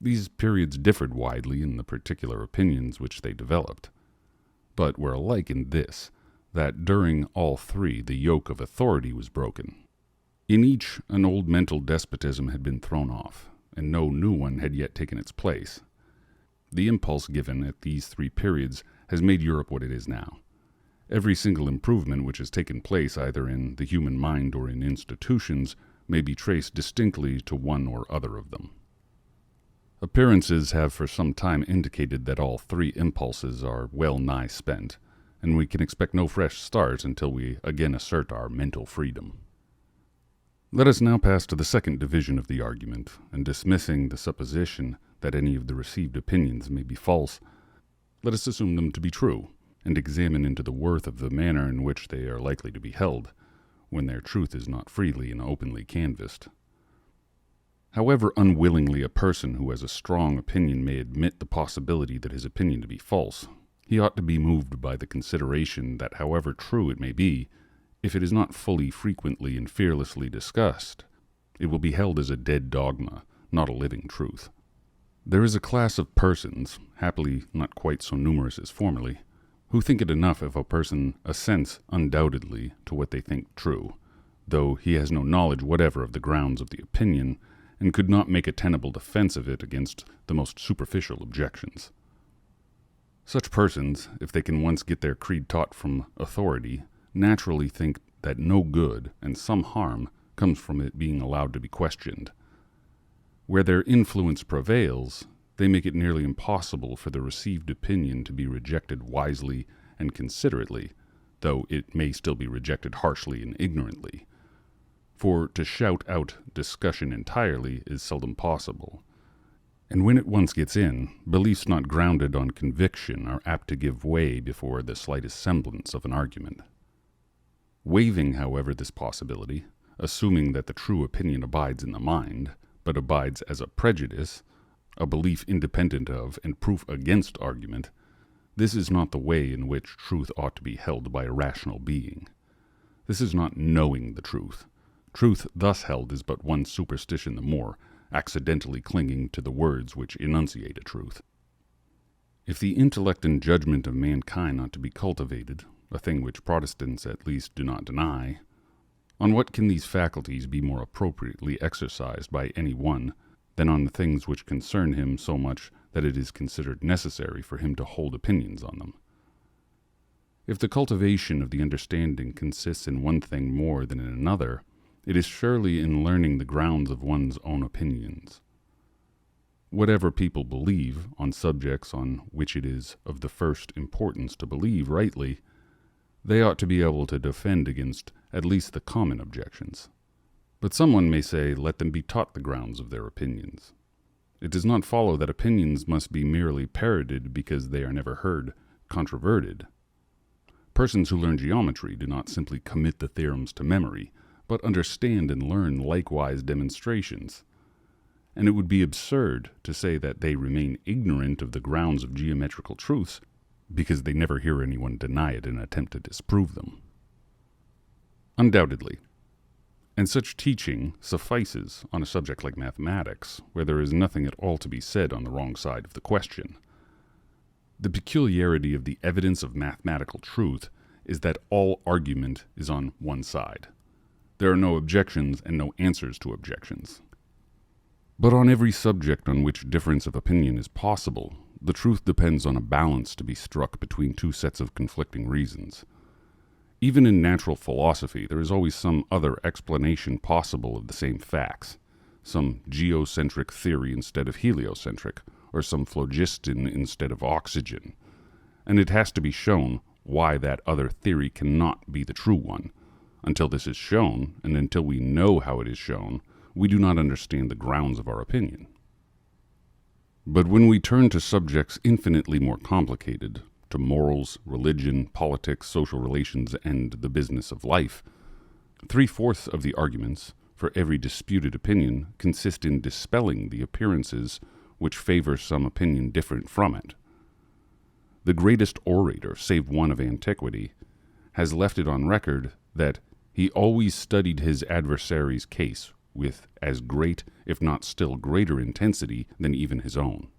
These periods differed widely in the particular opinions which they developed, but were alike in this, that during all three the yoke of authority was broken. In each, an old mental despotism had been thrown off, and no new one had yet taken its place. The impulse given at these three periods has made Europe what it is now. Every single improvement which has taken place either in the human mind or in institutions may be traced distinctly to one or other of them. Appearances have for some time indicated that all three impulses are well nigh spent, and we can expect no fresh start until we again assert our mental freedom. Let us now pass to the second division of the argument, and dismissing the supposition that any of the received opinions may be false, let us assume them to be true, and examine into the worth of the manner in which they are likely to be held, when their truth is not freely and openly canvassed. However unwillingly a person who has a strong opinion may admit the possibility that his opinion to be false, he ought to be moved by the consideration that however true it may be, if it is not fully, frequently, and fearlessly discussed, it will be held as a dead dogma, not a living truth. There is a class of persons, happily not quite so numerous as formerly, who think it enough if a person assents undoubtedly to what they think true, though he has no knowledge whatever of the grounds of the opinion, and could not make a tenable defense of it against the most superficial objections. Such persons, if they can once get their creed taught from authority, naturally think that no good and some harm comes from it being allowed to be questioned. Where their influence prevails, they make it nearly impossible for the received opinion to be rejected wisely and considerately, though it may still be rejected harshly and ignorantly. For to shout out discussion entirely is seldom possible, and when it once gets in, beliefs not grounded on conviction are apt to give way before the slightest semblance of an argument. Waiving, however, this possibility, assuming that the true opinion abides in the mind, but abides as a prejudice, a belief independent of and proof against argument, this is not the way in which truth ought to be held by a rational being. This is not knowing the truth. Truth thus held is but one superstition the more, accidentally clinging to the words which enunciate a truth. If the intellect and judgment of mankind ought to be cultivated, a thing which Protestants at least do not deny, on what can these faculties be more appropriately exercised by any one than on the things which concern him so much that it is considered necessary for him to hold opinions on them? If the cultivation of the understanding consists in one thing more than in another, it is surely in learning the grounds of one's own opinions. Whatever people believe on subjects on which it is of the first importance to believe rightly, they ought to be able to defend against at least the common objections. But someone may say, let them be taught the grounds of their opinions. It does not follow that opinions must be merely parroted because they are never heard controverted. Persons who learn geometry do not simply commit the theorems to memory, but understand and learn likewise demonstrations. And it would be absurd to say that they remain ignorant of the grounds of geometrical truths because they never hear anyone deny it and attempt to disprove them. Undoubtedly. And such teaching suffices on a subject like mathematics, where there is nothing at all to be said on the wrong side of the question. The peculiarity of the evidence of mathematical truth is that all argument is on one side. There are no objections and no answers to objections. But on every subject on which difference of opinion is possible, the truth depends on a balance to be struck between two sets of conflicting reasons. Even in natural philosophy, there is always some other explanation possible of the same facts, some geocentric theory instead of heliocentric, or some phlogiston instead of oxygen, and it has to be shown why that other theory cannot be the true one. Until this is shown, and until we know how it is shown, we do not understand the grounds of our opinion. But when we turn to subjects infinitely more complicated, to morals, religion, politics, social relations, and the business of life, 3/4 of the arguments for every disputed opinion consist in dispelling the appearances which favor some opinion different from it. The greatest orator, save one of antiquity, has left it on record that he always studied his adversary's case with as great, if not still greater intensity than even his own.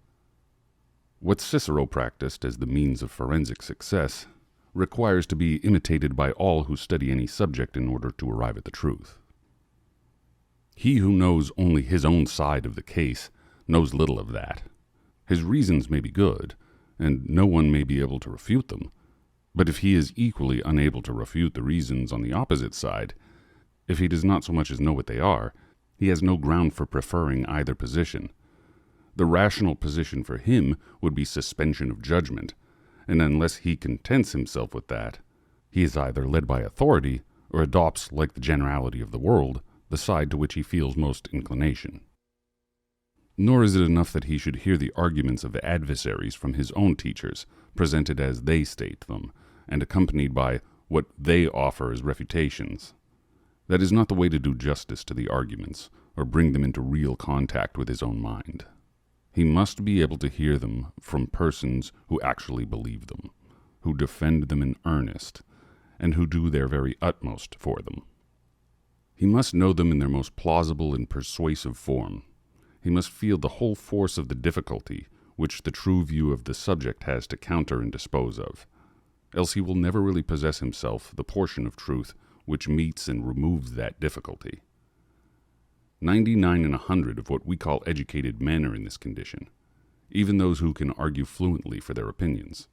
What Cicero practiced as the means of forensic success requires to be imitated by all who study any subject in order to arrive at the truth. He who knows only his own side of the case knows little of that. His reasons may be good, and no one may be able to refute them, but if he is equally unable to refute the reasons on the opposite side, if he does not so much as know what they are, he has no ground for preferring either position. The rational position for him would be suspension of judgment, and unless he contents himself with that, he is either led by authority or adopts, like the generality of the world, the side to which he feels most inclination. Nor is it enough that he should hear the arguments of adversaries from his own teachers, presented as they state them, and accompanied by what they offer as refutations. That is not the way to do justice to the arguments, or bring them into real contact with his own mind. He must be able to hear them from persons who actually believe them, who defend them in earnest, and who do their very utmost for them. He must know them in their most plausible and persuasive form. He must feel the whole force of the difficulty which the true view of the subject has to counter and dispose of, else he will never really possess himself the portion of truth which meets and removes that difficulty. 99 in 100 of what we call educated men are in this condition, even those who can argue fluently for their opinions.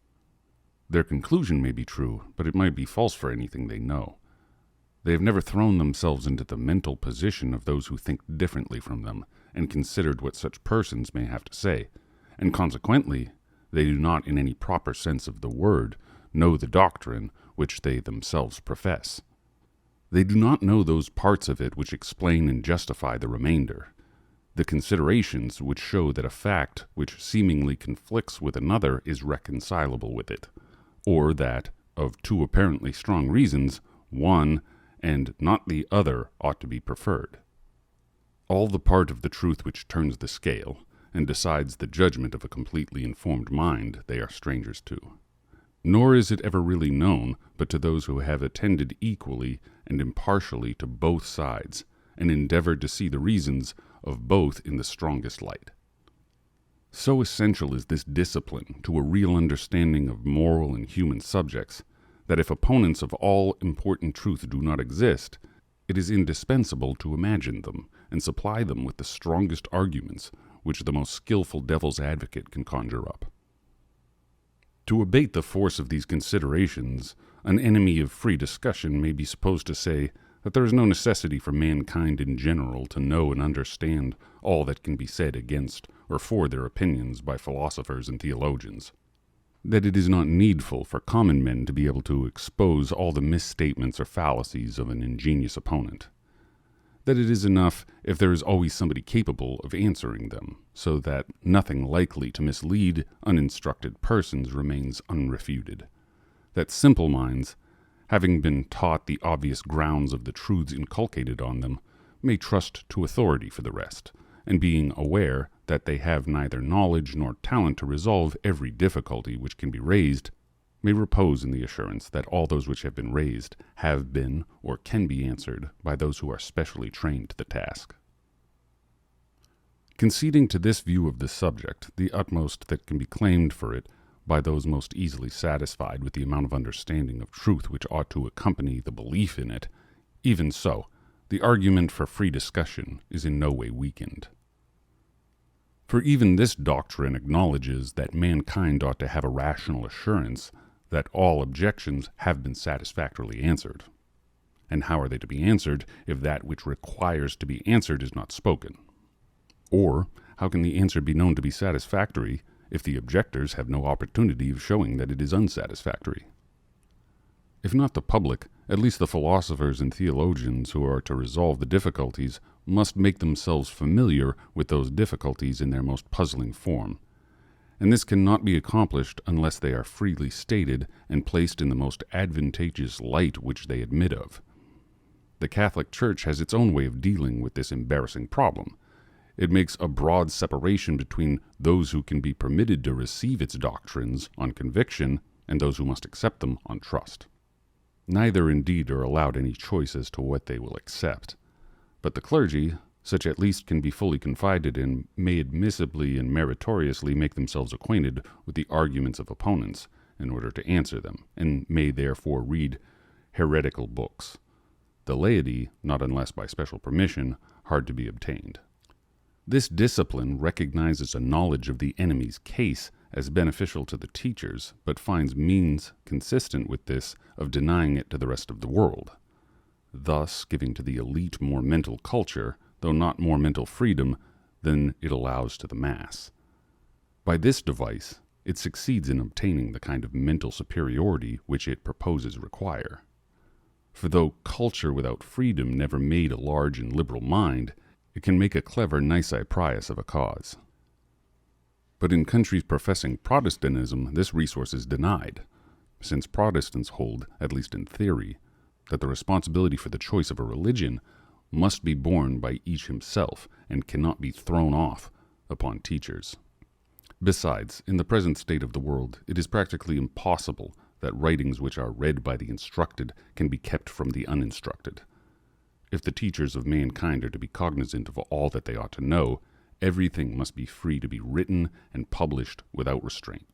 Their conclusion may be true, but it might be false for anything they know. They have never thrown themselves into the mental position of those who think differently from them, and considered what such persons may have to say, and consequently, they do not in any proper sense of the word know the doctrine which they themselves profess. They do not know those parts of it which explain and justify the remainder, the considerations which show that a fact which seemingly conflicts with another is reconcilable with it, or that, of two apparently strong reasons, one and not the other ought to be preferred. All the part of the truth which turns the scale and decides the judgment of a completely informed mind they are strangers to. nor is it ever really known but to those who have attended equally and impartially to both sides, and endeavored to see the reasons of both in the strongest light. So essential is this discipline to a real understanding of moral and human subjects, that if opponents of all important truth do not exist, it is indispensable to imagine them and supply them with the strongest arguments which the most skillful devil's advocate can conjure up. To abate the force of these considerations, an enemy of free discussion may be supposed to say that there is no necessity for mankind in general to know and understand all that can be said against or for their opinions by philosophers and theologians, that it is not needful for common men to be able to expose all the misstatements or fallacies of an ingenious opponent, that it is enough if there is always somebody capable of answering them, so that nothing likely to mislead uninstructed persons remains unrefuted, that simple minds, having been taught the obvious grounds of the truths inculcated on them, may trust to authority for the rest, and being aware that they have neither knowledge nor talent to resolve every difficulty which can be raised, may repose in the assurance that all those which have been raised have been or can be answered by those who are specially trained to the task. Conceding to this view of the subject the utmost that can be claimed for it by those most easily satisfied with the amount of understanding of truth which ought to accompany the belief in it, even so, the argument for free discussion is in no way weakened. For even this doctrine acknowledges that mankind ought to have a rational assurance that all objections have been satisfactorily answered. And how are they to be answered if that which requires to be answered is not spoken? Or how can the answer be known to be satisfactory if the objectors have no opportunity of showing that it is unsatisfactory? If not the public, at least the philosophers and theologians who are to resolve the difficulties must make themselves familiar with those difficulties in their most puzzling form, and this cannot be accomplished unless they are freely stated and placed in the most advantageous light which they admit of. The Catholic Church has its own way of dealing with this embarrassing problem. It makes a broad separation between those who can be permitted to receive its doctrines on conviction and those who must accept them on trust. Neither indeed are allowed any choice as to what they will accept, but the clergy, such at least can be fully confided in, may admissibly and meritoriously make themselves acquainted with the arguments of opponents in order to answer them, and may therefore read heretical books. The laity, not unless by special permission, hard to be obtained. This discipline recognizes a knowledge of the enemy's case as beneficial to the teachers, but finds means consistent with this of denying it to the rest of the world, thus giving to the elite more mental culture, though not more mental freedom, than it allows to the mass. By this device, it succeeds in obtaining the kind of mental superiority which it proposes require. For though culture without freedom never made a large and liberal mind, it can make a clever nisi prius of a cause. But in countries professing Protestantism, this resource is denied, since Protestants hold, at least in theory, that the responsibility for the choice of a religion must be borne by each himself and cannot be thrown off upon teachers. Besides, in the present state of the world, it is practically impossible that writings which are read by the instructed can be kept from the uninstructed. If the teachers of mankind are to be cognizant of all that they ought to know, everything must be free to be written and published without restraint.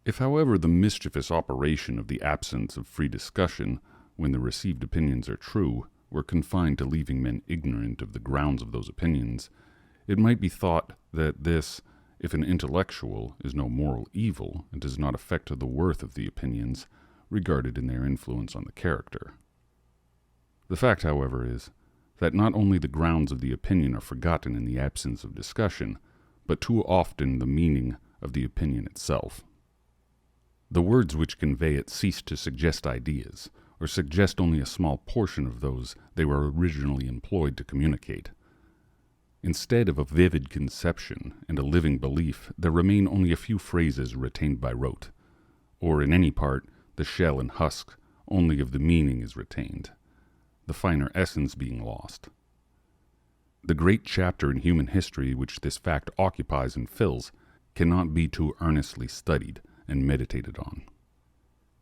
If, however, the mischievous operation of the absence of free discussion, when the received opinions are true, were confined to leaving men ignorant of the grounds of those opinions, it might be thought that this, if an intellectual, is no moral evil, and does not affect the worth of the opinions, regarded in their influence on the character. The fact, however, is that not only the grounds of the opinion are forgotten in the absence of discussion, but too often the meaning of the opinion itself. The words which convey it cease to suggest ideas, or suggest only a small portion of those they were originally employed to communicate. Instead of a vivid conception and a living belief, there remain only a few phrases retained by rote, or in any part, the shell and husk only of the meaning is retained, the finer essence being lost. The great chapter in human history which this fact occupies and fills cannot be too earnestly studied and meditated on.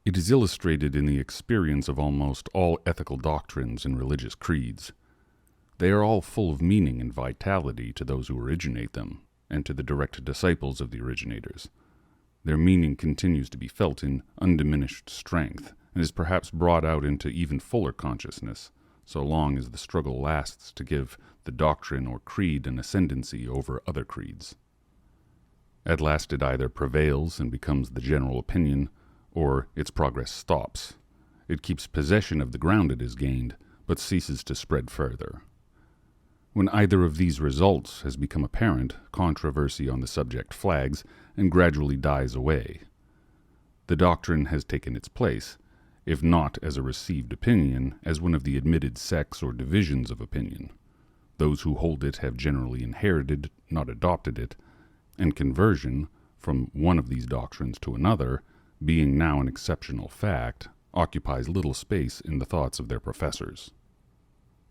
It is illustrated in the experience of almost all ethical doctrines and religious creeds. They are all full of meaning and vitality to those who originate them, and to the direct disciples of the originators. Their meaning continues to be felt in undiminished strength, and is perhaps brought out into even fuller consciousness, so long as the struggle lasts to give the doctrine or creed an ascendancy over other creeds. At last it either prevails and becomes the general opinion, or its progress stops. It keeps possession of the ground it has gained, but ceases to spread further. When either of these results has become apparent, controversy on the subject flags and gradually dies away. The doctrine has taken its place, if not as a received opinion, as one of the admitted sects or divisions of opinion. Those who hold it have generally inherited, not adopted it, and conversion from one of these doctrines to another, being now an exceptional fact, occupies little space in the thoughts of their professors.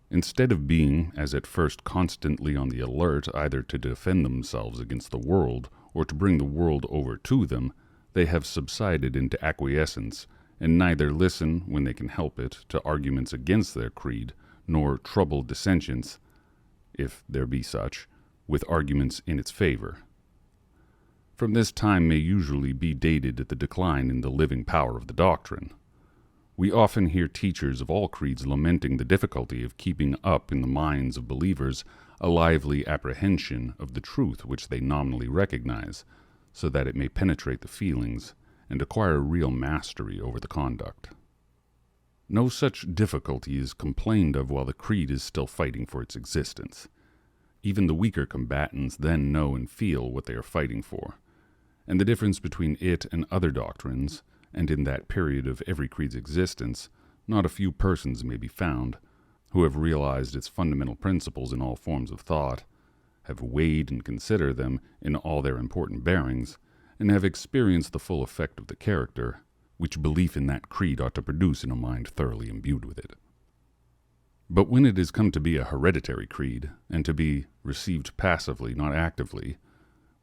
Instead of being, as at first, constantly on the alert either to defend themselves against the world or to bring the world over to them, they have subsided into acquiescence, and neither listen, when they can help it, to arguments against their creed, nor trouble dissentients, if there be such, with arguments in its favor. From this time may usually be dated the decline in the living power of the doctrine. We often hear teachers of all creeds lamenting the difficulty of keeping up in the minds of believers a lively apprehension of the truth which they nominally recognize, so that it may penetrate the feelings and acquire real mastery over the conduct. No such difficulty is complained of while the creed is still fighting for its existence. Even the weaker combatants then know and feel what they are fighting for, and the difference between it and other doctrines, and in that period of every creed's existence, not a few persons may be found who have realized its fundamental principles in all forms of thought, have weighed and considered them in all their important bearings, and have experienced the full effect of the character which belief in that creed ought to produce in a mind thoroughly imbued with it. But when it has come to be a hereditary creed, and to be received passively, not actively,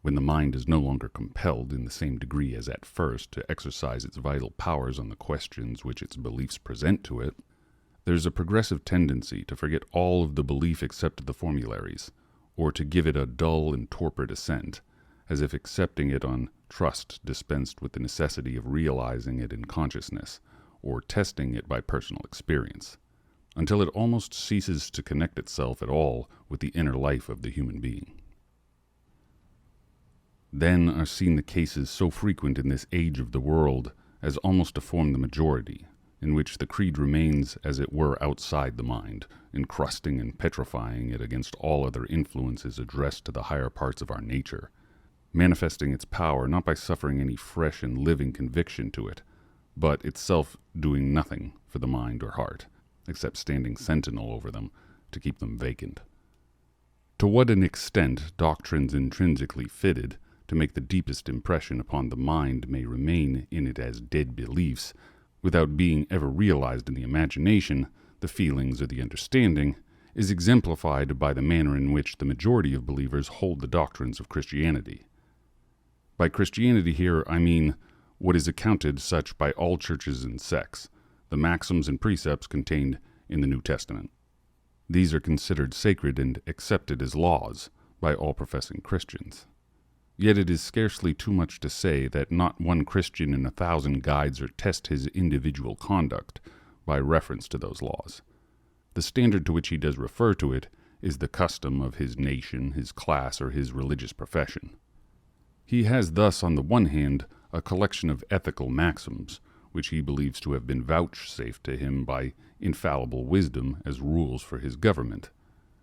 when the mind is no longer compelled in the same degree as at first to exercise its vital powers on the questions which its beliefs present to it, there is a progressive tendency to forget all of the belief except the formularies, or to give it a dull and torpid assent, as if accepting it on trust dispensed with the necessity of realizing it in consciousness, or testing it by personal experience, until it almost ceases to connect itself at all with the inner life of the human being. Then are seen the cases so frequent in this age of the world as almost to form the majority, in which the creed remains as it were outside the mind, encrusting and petrifying it against all other influences addressed to the higher parts of our nature, manifesting its power not by suffering any fresh and living conviction to it, but itself doing nothing for the mind or heart, except standing sentinel over them to keep them vacant. To what an extent doctrines intrinsically fitted to make the deepest impression upon the mind may remain in it as dead beliefs, without being ever realized in the imagination, the feelings, or the understanding, is exemplified by the manner in which the majority of believers hold the doctrines of Christianity. By Christianity here I mean what is accounted such by all churches and sects, the maxims and precepts contained in the New Testament. These are considered sacred and accepted as laws by all professing Christians. Yet it is scarcely too much to say that not one Christian in 1,000 guides or test his individual conduct by reference to those laws. The standard to which he does refer to it is the custom of his nation, his class, or his religious profession. He has thus, on the one hand, a collection of ethical maxims, which he believes to have been vouchsafed to him by infallible wisdom as rules for his government,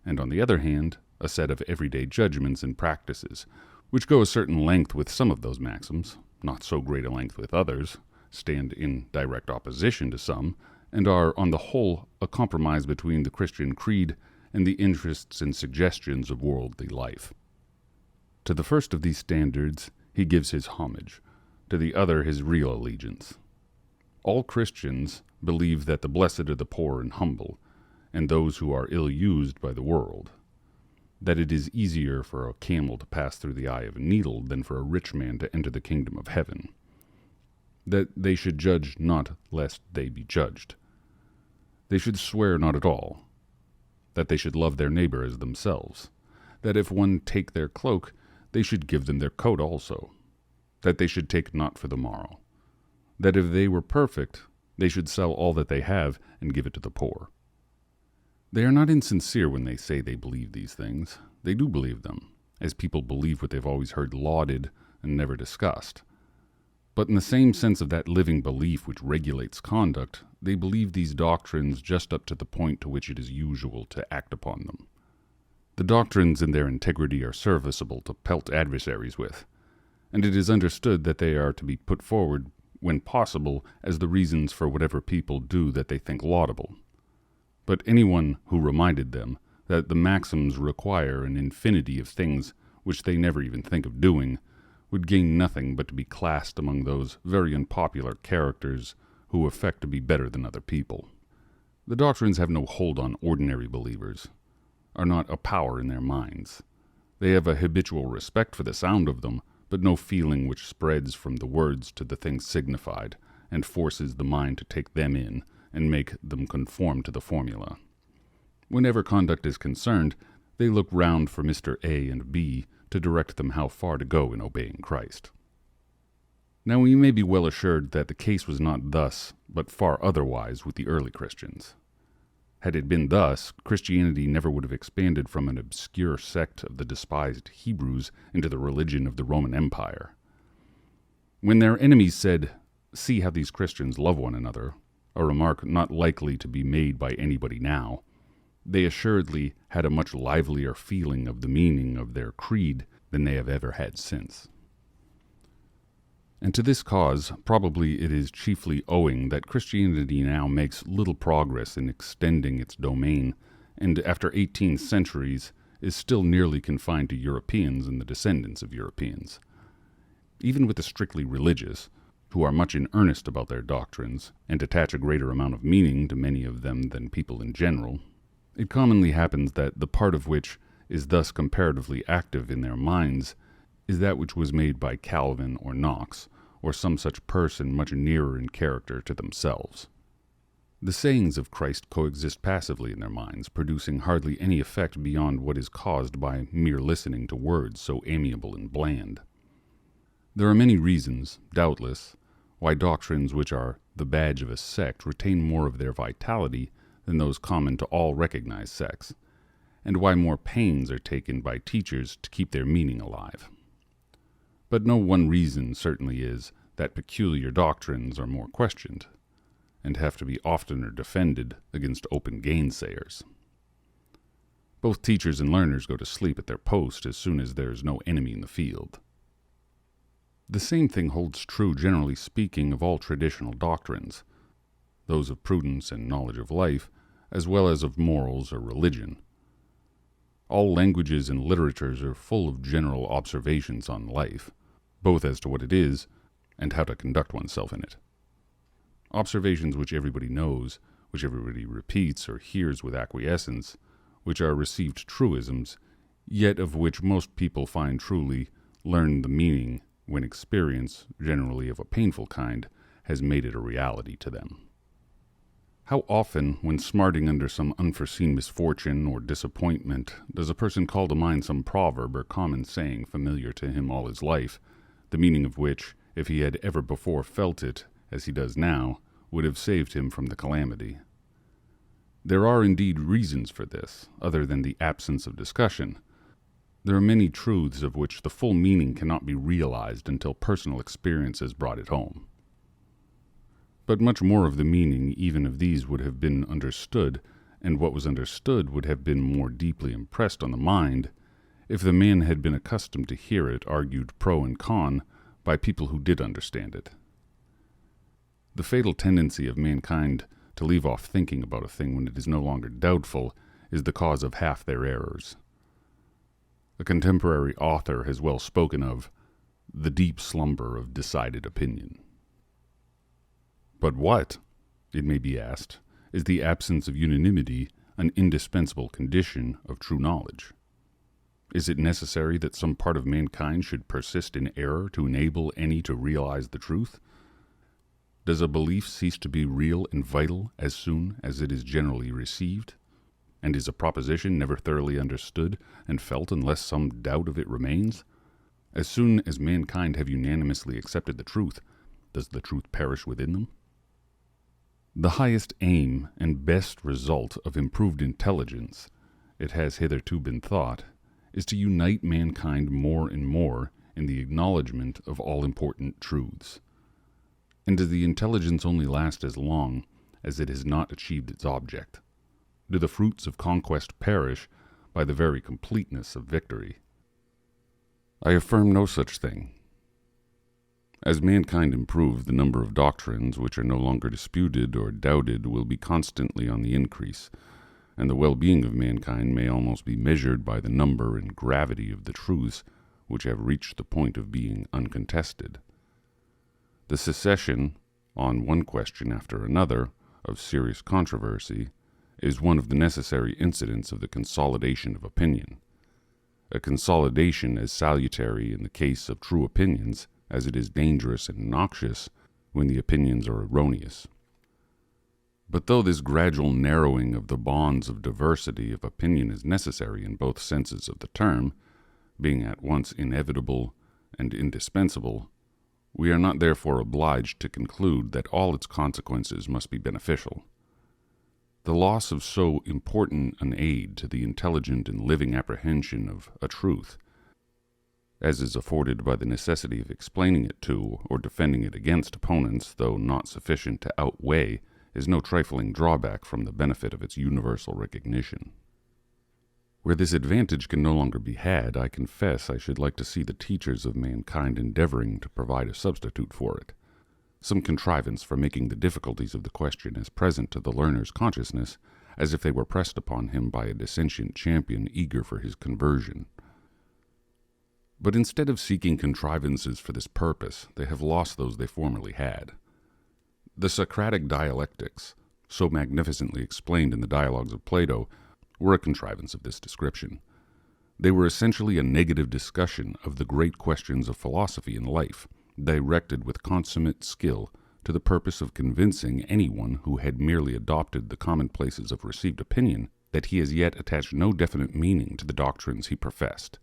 and on the other hand, a set of everyday judgments and practices, which go a certain length with some of those maxims, not so great a length with others, stand in direct opposition to some, and are, on the whole, a compromise between the Christian creed and the interests and suggestions of worldly life. To the first of these standards he gives his homage, to the other his real allegiance. All Christians believe that the blessed are the poor and humble, and those who are ill-used by the world, that it is easier for a camel to pass through the eye of a needle than for a rich man to enter the kingdom of heaven. that they should judge not lest they be judged. They should swear not at all, that they should love their neighbor as themselves, that if one take their cloak, they should give them their coat also, that they should take naught for the morrow, that if they were perfect, they should sell all that they have and give it to the poor. They are not insincere when they say they believe these things. They do believe them, as people believe what they've always heard lauded and never discussed. But in the same sense of that living belief which regulates conduct, they believe these doctrines just up to the point to which it is usual to act upon them. The doctrines in their integrity are serviceable to pelt adversaries with, and it is understood that they are to be put forward, when possible, as the reasons for whatever people do that they think laudable. But anyone who reminded them that the maxims require an infinity of things which they never even think of doing would gain nothing but to be classed among those very unpopular characters who affect to be better than other people. The doctrines have no hold on ordinary believers, are not a power in their minds. They have a habitual respect for the sound of them, but no feeling which spreads from the words to the things signified, and forces the mind to take them in and make them conform to the formula. Whenever conduct is concerned, they look round for Mr. A and B to direct them how far to go in obeying Christ. Now we may be well assured that the case was not thus, but far otherwise with the early Christians. Had it been thus, Christianity never would have expanded from an obscure sect of the despised Hebrews into the religion of the Roman Empire. When their enemies said, "See how these Christians love one another," a remark not likely to be made by anybody now, they assuredly had a much livelier feeling of the meaning of their creed than they have ever had since. And to this cause, probably it is chiefly owing that Christianity now makes little progress in extending its domain, and after 18 centuries is still nearly confined to Europeans and the descendants of Europeans. Even with the strictly religious, who are much in earnest about their doctrines, and attach a greater amount of meaning to many of them than people in general, it commonly happens that the part of which is thus comparatively active in their minds is that which was made by Calvin or Knox, or some such person much nearer in character to themselves. The sayings of Christ coexist passively in their minds, producing hardly any effect beyond what is caused by mere listening to words so amiable and bland. There are many reasons, doubtless, why doctrines which are the badge of a sect retain more of their vitality than those common to all recognized sects, and why more pains are taken by teachers to keep their meaning alive. But no one reason certainly is that peculiar doctrines are more questioned, and have to be oftener defended against open gainsayers. Both teachers and learners go to sleep at their post as soon as there is no enemy in the field. The same thing holds true, generally speaking, of all traditional doctrines, those of prudence and knowledge of life, as well as of morals or religion. All languages and literatures are full of general observations on life, both as to what it is and how to conduct oneself in it. Observations which everybody knows, which everybody repeats or hears with acquiescence, which are received truisms, yet of which most people find truly learn the meaning when experience, generally of a painful kind, has made it a reality to them. How often, when smarting under some unforeseen misfortune or disappointment, does a person call to mind some proverb or common saying familiar to him all his life, the meaning of which, if he had ever before felt it, as he does now, would have saved him from the calamity. There are indeed reasons for this, other than the absence of discussion. There are many truths of which the full meaning cannot be realized until personal experience has brought it home. But much more of the meaning even of these would have been understood, and what was understood would have been more deeply impressed on the mind, if the man had been accustomed to hear it argued pro and con by people who did understand it. The fatal tendency of mankind to leave off thinking about a thing when it is no longer doubtful is the cause of half their errors. A contemporary author has well spoken of the deep slumber of decided opinion. But what, it may be asked, is the absence of unanimity an indispensable condition of true knowledge? Is it necessary that some part of mankind should persist in error to enable any to realize the truth? Does a belief cease to be real and vital as soon as it is generally received? And is a proposition never thoroughly understood and felt unless some doubt of it remains? As soon as mankind have unanimously accepted the truth, does the truth perish within them? The highest aim and best result of improved intelligence, it has hitherto been thought, is to unite mankind more and more in the acknowledgement of all important truths. And does the intelligence only last as long as it has not achieved its object? Do the fruits of conquest perish by the very completeness of victory? I affirm no such thing. As mankind improves, the number of doctrines which are no longer disputed or doubted will be constantly on the increase, and the well-being of mankind may almost be measured by the number and gravity of the truths which have reached the point of being uncontested. The cessation, on one question after another, of serious controversy is one of the necessary incidents of the consolidation of opinion. A consolidation as salutary in the case of true opinions as it is dangerous and noxious when the opinions are erroneous. But though this gradual narrowing of the bonds of diversity of opinion is necessary in both senses of the term, being at once inevitable and indispensable, we are not therefore obliged to conclude that all its consequences must be beneficial. The loss of so important an aid to the intelligent and living apprehension of a truth, as is afforded by the necessity of explaining it to or defending it against opponents, though not sufficient to outweigh, is no trifling drawback from the benefit of its universal recognition. Where this advantage can no longer be had, I confess I should like to see the teachers of mankind endeavoring to provide a substitute for it, some contrivance for making the difficulties of the question as present to the learner's consciousness as if they were pressed upon him by a dissentient champion eager for his conversion. But instead of seeking contrivances for this purpose, they have lost those they formerly had. The Socratic dialectics, so magnificently explained in the dialogues of Plato, were a contrivance of this description. They were essentially a negative discussion of the great questions of philosophy and life, directed with consummate skill to the purpose of convincing anyone who had merely adopted the commonplaces of received opinion that he as yet attached no definite meaning to the doctrines he professed,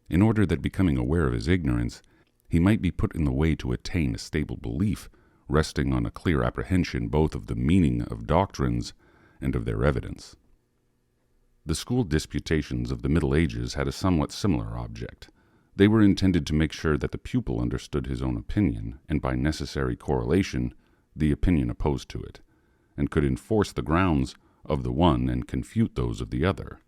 in order that, becoming aware of his ignorance, he might be put in the way to attain a stable belief, resting on a clear apprehension both of the meaning of doctrines and of their evidence. The school disputations of the Middle Ages had a somewhat similar object. They were intended to make sure that the pupil understood his own opinion, and by necessary correlation, the opinion opposed to it, and could enforce the grounds of the one and confute those of the other.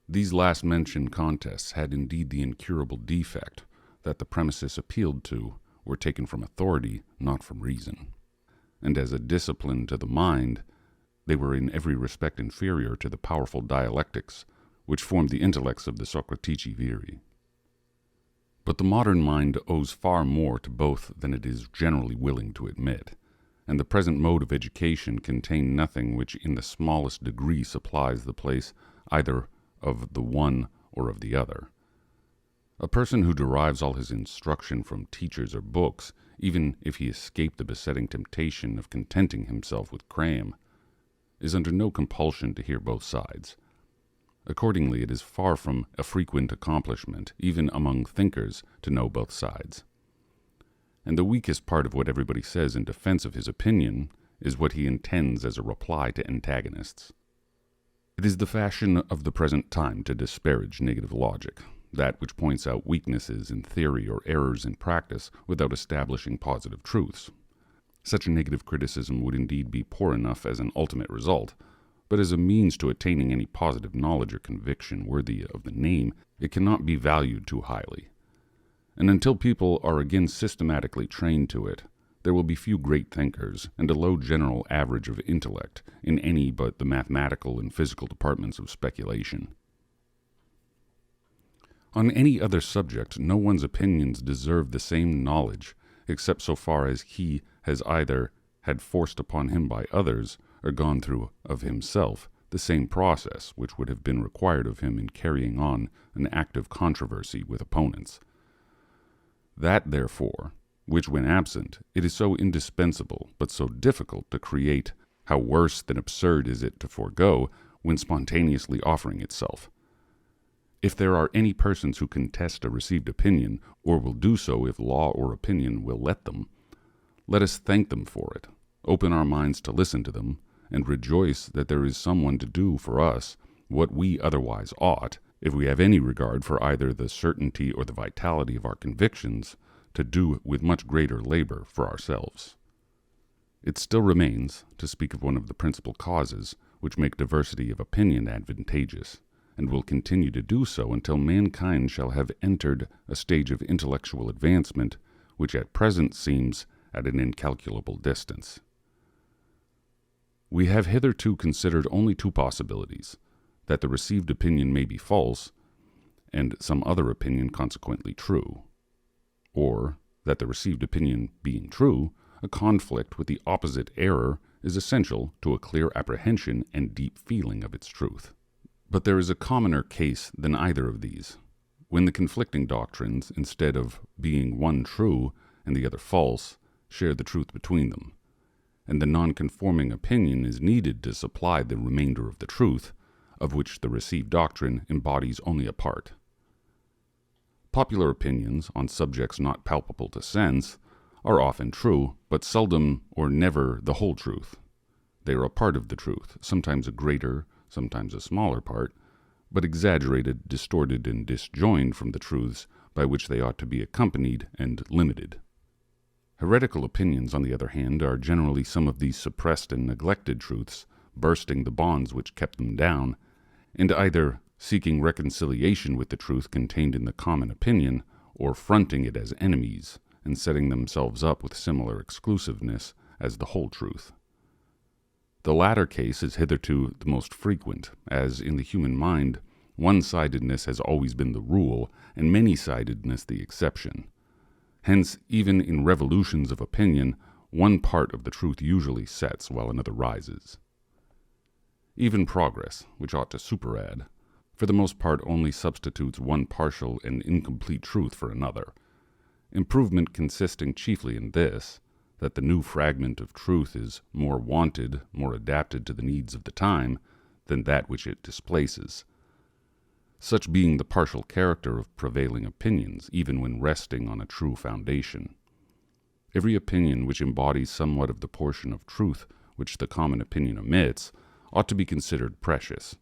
These last-mentioned contests had indeed the incurable defect that the premises appealed to were taken from authority, not from reason, and as a discipline to the mind, they were in every respect inferior to the powerful dialectics which formed the intellects of the Socratici viri. But the modern mind owes far more to both than it is generally willing to admit, and the present mode of education contains nothing which in the smallest degree supplies the place either of the one or of the other. A person who derives all his instruction from teachers or books, even if he escape the besetting temptation of contenting himself with cram, is under no compulsion to hear both sides. Accordingly, it is far from a frequent accomplishment, even among thinkers, to know both sides. And the weakest part of what everybody says in defense of his opinion is what he intends as a reply to antagonists. It is the fashion of the present time to disparage negative logic, that which points out weaknesses in theory or errors in practice without establishing positive truths. Such a negative criticism would indeed be poor enough as an ultimate result, but as a means to attaining any positive knowledge or conviction worthy of the name, it cannot be valued too highly. And until people are again systematically trained to it, there will be few great thinkers and a low general average of intellect in any but the mathematical and physical departments of speculation. On any other subject, no one's opinions deserve the same knowledge, except so far as he has either had forced upon him by others, or gone through of himself the same process which would have been required of him in carrying on an active controversy with opponents. That, therefore, which when absent, it is so indispensable but so difficult to create, how worse than absurd is it to forego when spontaneously offering itself. If there are any persons who contest a received opinion, or will do so if law or opinion will let them, let us thank them for it, open our minds to listen to them, and rejoice that there is someone to do for us what we otherwise ought, if we have any regard for either the certainty or the vitality of our convictions, to do with much greater labor for ourselves. It still remains to speak of one of the principal causes which make diversity of opinion advantageous, and will continue to do so until mankind shall have entered a stage of intellectual advancement which at present seems at an incalculable distance. We have hitherto considered only two possibilities, that the received opinion may be false, and some other opinion consequently true, or that the received opinion being true, a conflict with the opposite error is essential to a clear apprehension and deep feeling of its truth. But there is a commoner case than either of these, when the conflicting doctrines, instead of being one true and the other false, share the truth between them, and the nonconforming opinion is needed to supply the remainder of the truth, of which the received doctrine embodies only a part. Popular opinions on subjects not palpable to sense are often true, but seldom or never the whole truth. They are a part of the truth, sometimes a greater, sometimes a smaller part, but exaggerated, distorted, and disjoined from the truths by which they ought to be accompanied and limited. Heretical opinions, on the other hand, are generally some of these suppressed and neglected truths, bursting the bonds which kept them down, and either seeking reconciliation with the truth contained in the common opinion, or fronting it as enemies, and setting themselves up with similar exclusiveness as the whole truth. The latter case is hitherto the most frequent, as in the human mind, one-sidedness has always been the rule, and many-sidedness the exception. Hence, even in revolutions of opinion, one part of the truth usually sets while another rises. Even progress, which ought to superadd, for the most part only substitutes one partial and incomplete truth for another, improvement consisting chiefly in this, that the new fragment of truth is more wanted, more adapted to the needs of the time, than that which it displaces. Such being the partial character of prevailing opinions, even when resting on a true foundation. Every opinion which embodies somewhat of the portion of truth which the common opinion omits ought to be considered precious,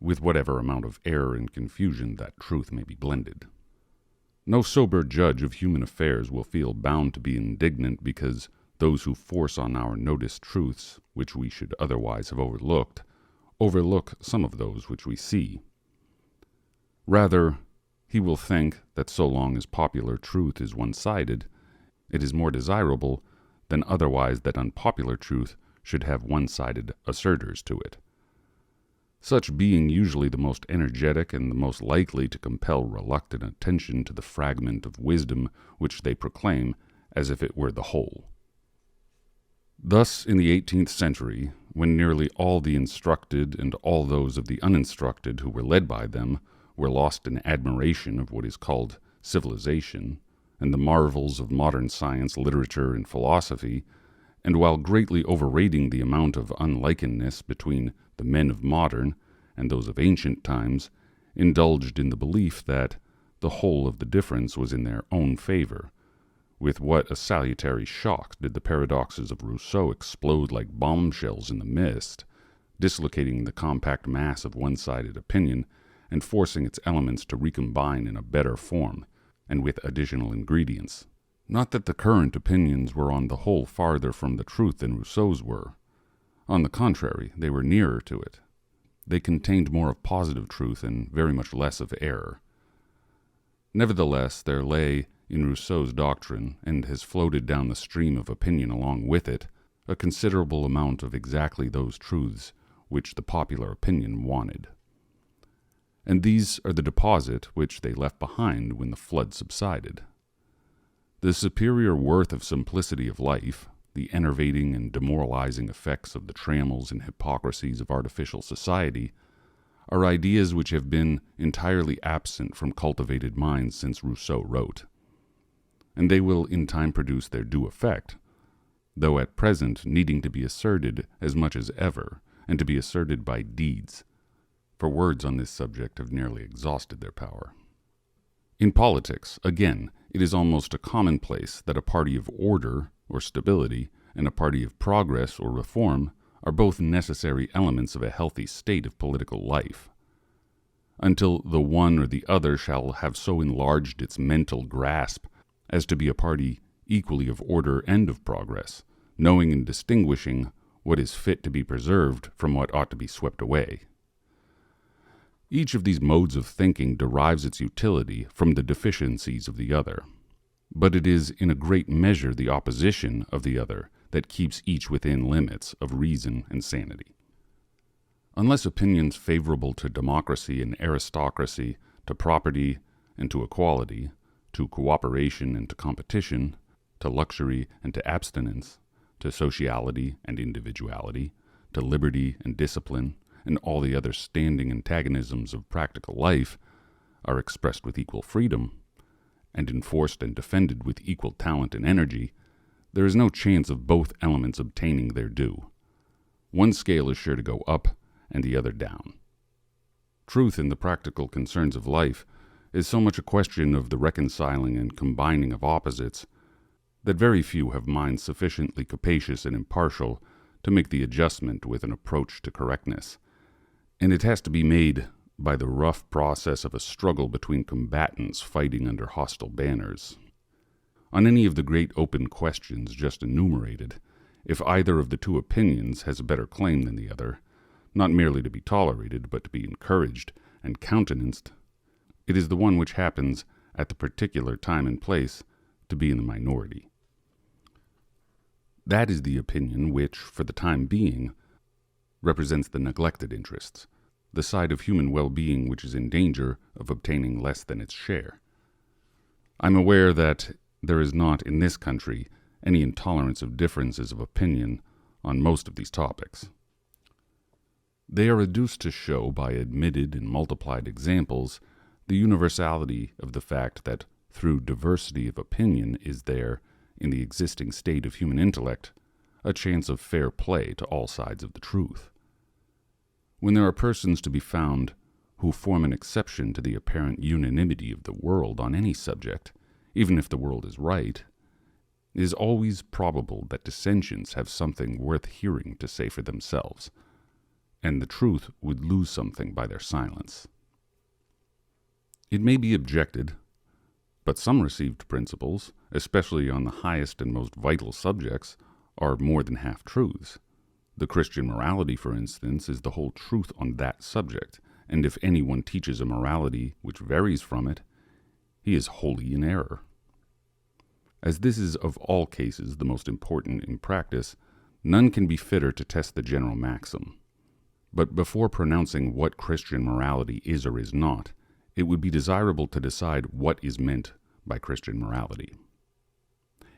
with whatever amount of error and confusion that truth may be blended. No sober judge of human affairs will feel bound to be indignant because those who force on our notice truths which we should otherwise have overlook some of those which we see. Rather, he will think that so long as popular truth is one-sided, it is more desirable than otherwise that unpopular truth should have one-sided assertors to it. Such being usually the most energetic and the most likely to compel reluctant attention to the fragment of wisdom which they proclaim as if it were the whole. Thus, in the 18th century, when nearly all the instructed and all those of the uninstructed who were led by them were lost in admiration of what is called civilization, and the marvels of modern science, literature, and philosophy, and while greatly overrating the amount of unlikeness between the men of modern and those of ancient times, indulged in the belief that the whole of the difference was in their own favor. With what a salutary shock did the paradoxes of Rousseau explode like bombshells in the mist, dislocating the compact mass of one-sided opinion and forcing its elements to recombine in a better form, and with additional ingredients. Not that the current opinions were on the whole farther from the truth than Rousseau's were. On the contrary, they were nearer to it. They contained more of positive truth and very much less of error. Nevertheless, there lay in Rousseau's doctrine, and has floated down the stream of opinion along with it, a considerable amount of exactly those truths which the popular opinion wanted. And these are the deposit which they left behind when the flood subsided. The superior worth of simplicity of life, the enervating and demoralizing effects of the trammels and hypocrisies of artificial society, are ideas which have been entirely absent from cultivated minds since Rousseau wrote. and they will in time produce their due effect, though at present needing to be asserted as much as ever, and to be asserted by deeds, for words on this subject have nearly exhausted their power. In politics, again, it is almost a commonplace that a party of order or stability and a party of progress or reform are both necessary elements of a healthy state of political life. Until the one or the other shall have so enlarged its mental grasp as to be a party equally of order and of progress, knowing and distinguishing what is fit to be preserved from what ought to be swept away. Each of these modes of thinking derives its utility from the deficiencies of the other, but it is in a great measure the opposition of the other that keeps each within limits of reason and sanity. Unless opinions favorable to democracy and aristocracy, to property and to equality, to cooperation and to competition, to luxury and to abstinence, to sociality and individuality, to liberty and discipline, and all the other standing antagonisms of practical life, are expressed with equal freedom, and enforced and defended with equal talent and energy, there is no chance of both elements obtaining their due. One scale is sure to go up, and the other down. Truth in the practical concerns of life is so much a question of the reconciling and combining of opposites that very few have minds sufficiently capacious and impartial to make the adjustment with an approach to correctness, and it has to be made by the rough process of a struggle between combatants fighting under hostile banners. On any of the great open questions just enumerated, if either of the two opinions has a better claim than the other, not merely to be tolerated, but to be encouraged and countenanced, it is the one which happens at the particular time and place to be in the minority. That is the opinion which, for the time being, represents the neglected interests, the side of human well-being which is in danger of obtaining less than its share. I am aware that there is not in this country any intolerance of differences of opinion on most of these topics. They are reduced to show by admitted and multiplied examples the universality of the fact that through diversity of opinion is there, in the existing state of human intellect, a chance of fair play to all sides of the truth. When there are persons to be found who form an exception to the apparent unanimity of the world on any subject, even if the world is right, it is always probable that dissensions have something worth hearing to say for themselves, and the truth would lose something by their silence. It may be objected, but some received principles, especially on the highest and most vital subjects, are more than half-truths. The Christian morality, for instance, is the whole truth on that subject, and if anyone teaches a morality which varies from it, he is wholly in error. As this is of all cases the most important in practice, none can be fitter to test the general maxim. But before pronouncing what Christian morality is or is not, it would be desirable to decide what is meant by Christian morality.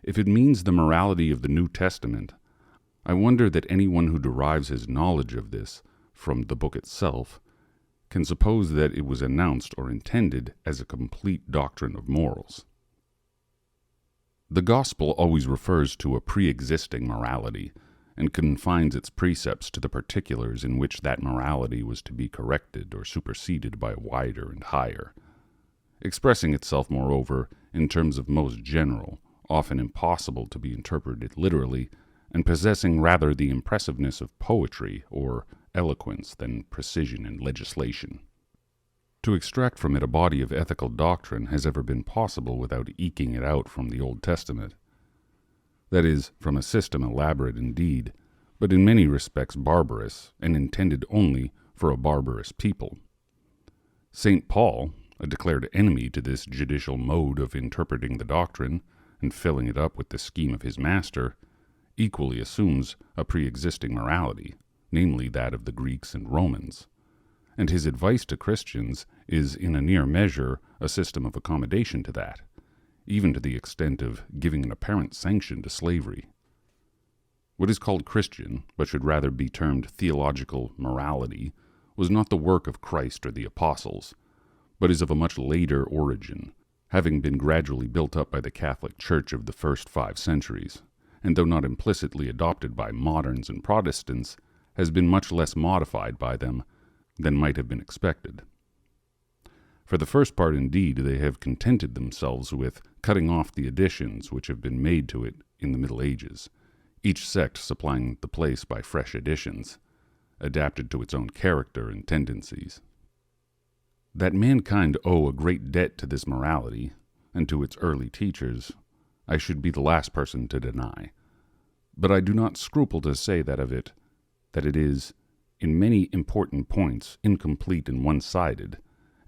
If it means the morality of the New Testament, I wonder that anyone who derives his knowledge of this from the book itself can suppose that it was announced or intended as a complete doctrine of morals. The gospel always refers to a pre-existing morality, and confines its precepts to the particulars in which that morality was to be corrected or superseded by a wider and higher, expressing itself, moreover, in terms of most general, often impossible to be interpreted literally, and possessing rather the impressiveness of poetry or eloquence than precision in legislation. To extract from it a body of ethical doctrine has ever been possible without eking it out from the Old Testament. That is, from a system elaborate indeed, but in many respects barbarous, and intended only for a barbarous people. St. Paul, a declared enemy to this judicial mode of interpreting the doctrine and filling it up with the scheme of his master, equally assumes a pre-existing morality, namely that of the Greeks and Romans, and his advice to Christians is in a near measure a system of accommodation to that, even to the extent of giving an apparent sanction to slavery. What is called Christian, but should rather be termed theological morality, was not the work of Christ or the apostles, but is of a much later origin, having been gradually built up by the Catholic Church of the first 5 centuries, and though not implicitly adopted by moderns and Protestants, has been much less modified by them than might have been expected. For the first part, indeed, they have contented themselves with cutting off the additions which have been made to it in the Middle Ages, each sect supplying the place by fresh additions, adapted to its own character and tendencies. That mankind owe a great debt to this morality, and to its early teachers, I should be the last person to deny. But I do not scruple to say that it is, in many important points, incomplete and one-sided,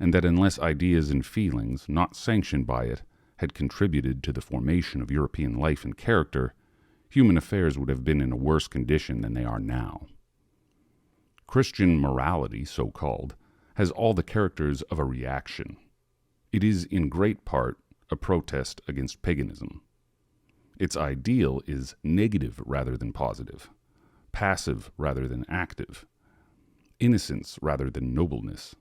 and that unless ideas and feelings, not sanctioned by it, had contributed to the formation of European life and character, human affairs would have been in a worse condition than they are now. Christian morality, so-called, has all the characters of a reaction. It is in great part a protest against paganism. Its ideal is negative rather than positive, passive rather than active, innocence rather than nobleness,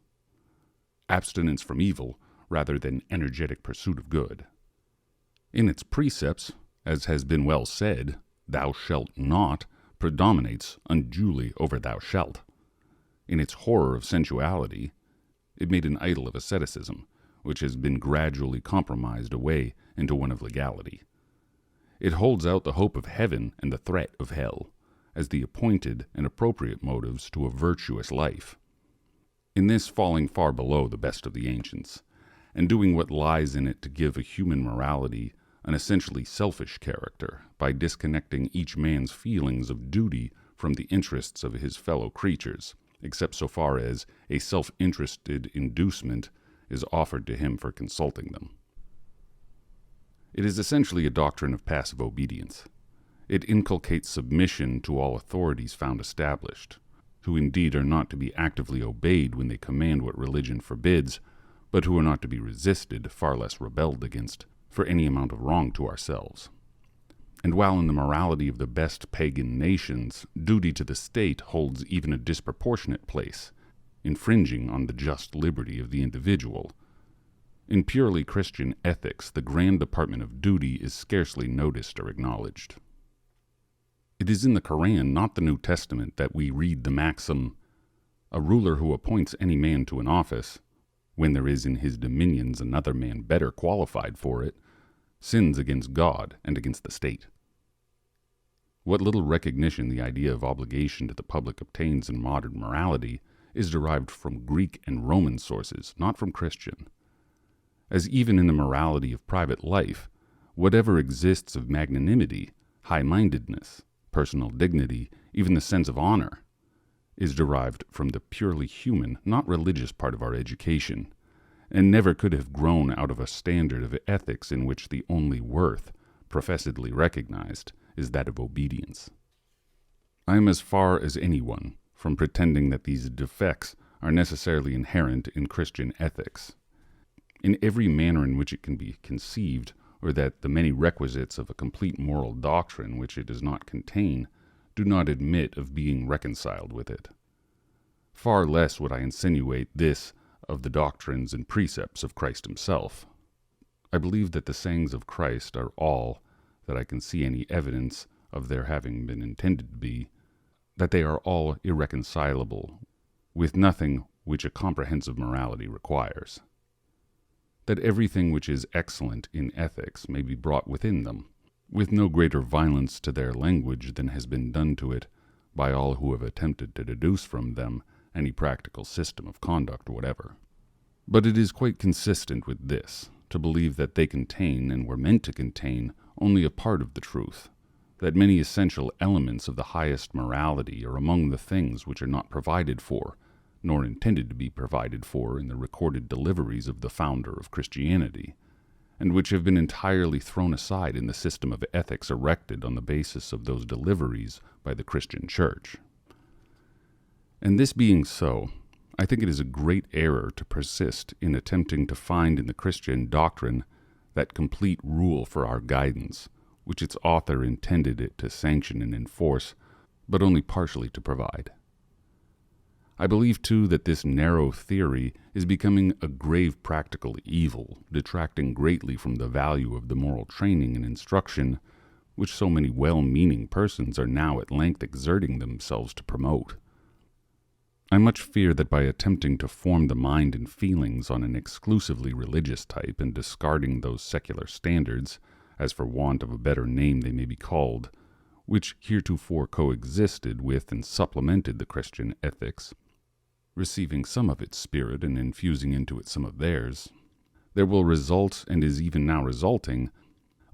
abstinence from evil rather than energetic pursuit of good. In its precepts, as has been well said, "Thou shalt not" predominates unduly over "thou shalt." In its horror of sensuality, it made an idol of asceticism, which has been gradually compromised away into one of legality. It holds out the hope of heaven and the threat of hell as the appointed and appropriate motives to a virtuous life. In this falling far below the best of the ancients, and doing what lies in it to give a human morality an essentially selfish character by disconnecting each man's feelings of duty from the interests of his fellow creatures, except so far as a self-interested inducement is offered to him for consulting them. It is essentially a doctrine of passive obedience. It inculcates submission to all authorities found established, who indeed are not to be actively obeyed when they command what religion forbids, but who are not to be resisted, far less rebelled against, for any amount of wrong to ourselves. And while in the morality of the best pagan nations, duty to the state holds even a disproportionate place, infringing on the just liberty of the individual, in purely Christian ethics, the grand department of duty is scarcely noticed or acknowledged. It is in the Koran, not the New Testament, that we read the maxim, "A ruler who appoints any man to an office, when there is in his dominions another man better qualified for it, sins against God and against the state." What little recognition the idea of obligation to the public obtains in modern morality is derived from Greek and Roman sources, not from Christian. As even in the morality of private life, whatever exists of magnanimity, high-mindedness, personal dignity, even the sense of honor, is derived from the purely human, not religious part of our education, and never could have grown out of a standard of ethics in which the only worth, professedly recognized, is that of obedience. I am as far as anyone from pretending that these defects are necessarily inherent in Christian ethics, in every manner in which it can be conceived, or that the many requisites of a complete moral doctrine which it does not contain do not admit of being reconciled with it. Far less would I insinuate this of the doctrines and precepts of Christ himself. I believe that the sayings of Christ are all that I can see any evidence of their having been intended to be, that they are all irreconcilable with nothing which a comprehensive morality requires, that everything which is excellent in ethics may be brought within them, with no greater violence to their language than has been done to it by all who have attempted to deduce from them any practical system of conduct whatever. But it is quite consistent with this to believe that they contain, and were meant to contain, only a part of the truth, that many essential elements of the highest morality are among the things which are not provided for, nor intended to be provided for in the recorded deliveries of the founder of Christianity, and which have been entirely thrown aside in the system of ethics erected on the basis of those deliveries by the Christian Church. And this being so, I think it is a great error to persist in attempting to find in the Christian doctrine that complete rule for our guidance, which its author intended it to sanction and enforce, but only partially to provide. I believe, too, that this narrow theory is becoming a grave practical evil, detracting greatly from the value of the moral training and instruction which so many well-meaning persons are now at length exerting themselves to promote. I much fear that by attempting to form the mind and feelings on an exclusively religious type and discarding those secular standards, as for want of a better name they may be called, which heretofore coexisted with and supplemented the Christian ethics, receiving some of its spirit and infusing into it some of theirs, there will result, and is even now resulting,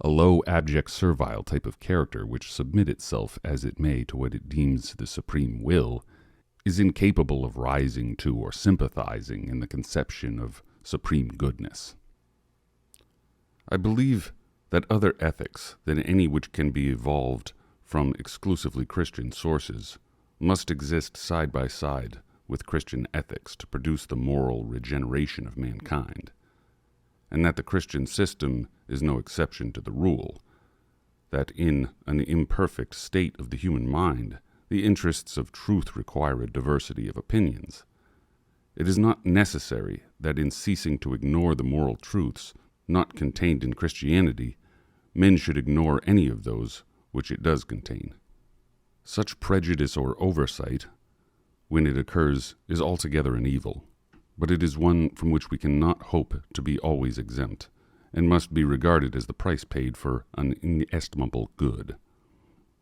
a low, abject, servile type of character which submit itself as it may to what it deems the supreme will, is incapable of rising to or sympathizing in the conception of supreme goodness. I believe that other ethics than any which can be evolved from exclusively Christian sources must exist side by side with Christian ethics to produce the moral regeneration of mankind, and that the Christian system is no exception to the rule, that in an imperfect state of the human mind, the interests of truth require a diversity of opinions. It is not necessary that in ceasing to ignore the moral truths not contained in Christianity, men should ignore any of those which it does contain. Such prejudice or oversight, when it occurs, is altogether an evil, but it is one from which we cannot hope to be always exempt, and must be regarded as the price paid for an inestimable good.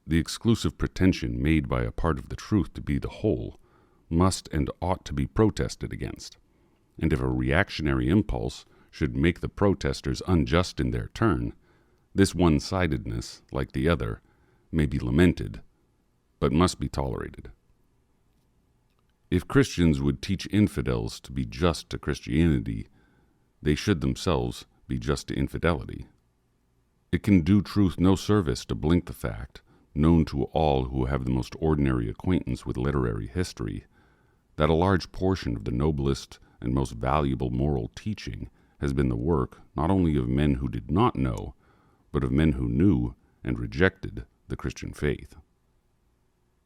The exclusive pretension made by a part of the truth to be the whole must and ought to be protested against, and if a reactionary impulse should make the protesters unjust in their turn, this one-sidedness, like the other, may be lamented, but must be tolerated. If Christians would teach infidels to be just to Christianity, they should themselves be just to infidelity. It can do truth no service to blink the fact, known to all who have the most ordinary acquaintance with literary history, that a large portion of the noblest and most valuable moral teaching has been the work not only of men who did not know, but of men who knew and rejected the Christian faith.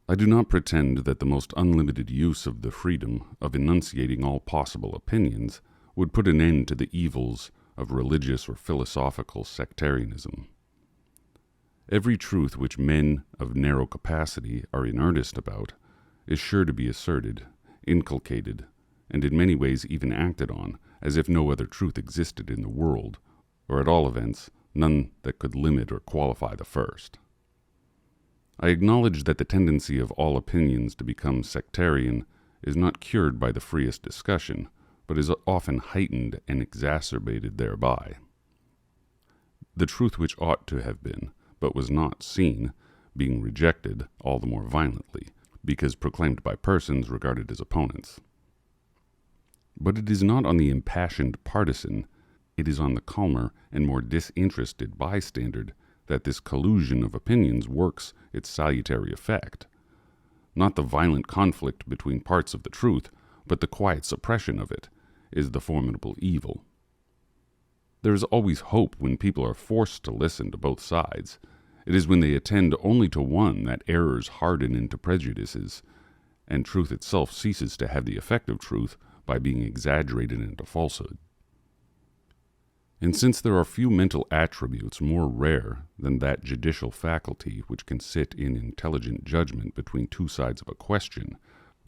I do not pretend that the most unlimited use of the freedom of enunciating all possible opinions would put an end to the evils of religious or philosophical sectarianism. Every truth which men of narrow capacity are in earnest about is sure to be asserted, inculcated, and in many ways even acted on, as if no other truth existed in the world, or at all events, none that could limit or qualify the first. I acknowledge that the tendency of all opinions to become sectarian is not cured by the freest discussion, but is often heightened and exacerbated thereby. The truth which ought to have been, but was not seen, being rejected all the more violently, because proclaimed by persons regarded as opponents. But it is not on the impassioned partisan, it is on the calmer and more disinterested bystander that this collusion of opinions works its salutary effect. Not the violent conflict between parts of the truth, but the quiet suppression of it, is the formidable evil. There is always hope when people are forced to listen to both sides. It is when they attend only to one that errors harden into prejudices, and truth itself ceases to have the effect of truth by being exaggerated into falsehood. And since there are few mental attributes more rare than that judicial faculty which can sit in intelligent judgment between two sides of a question,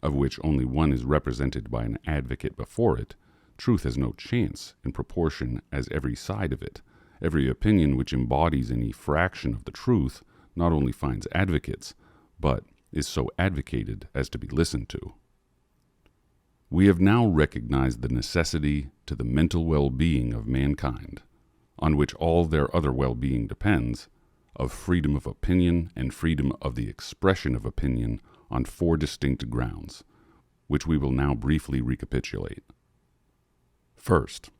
of which only one is represented by an advocate before it, truth has no chance in proportion as every side of it, every opinion which embodies any fraction of the truth, not only finds advocates, but is so advocated as to be listened to. We have now recognized the necessity to the mental well-being of mankind, on which all their other well-being depends, of freedom of opinion and freedom of the expression of opinion on four distinct grounds, which we will now briefly recapitulate. First,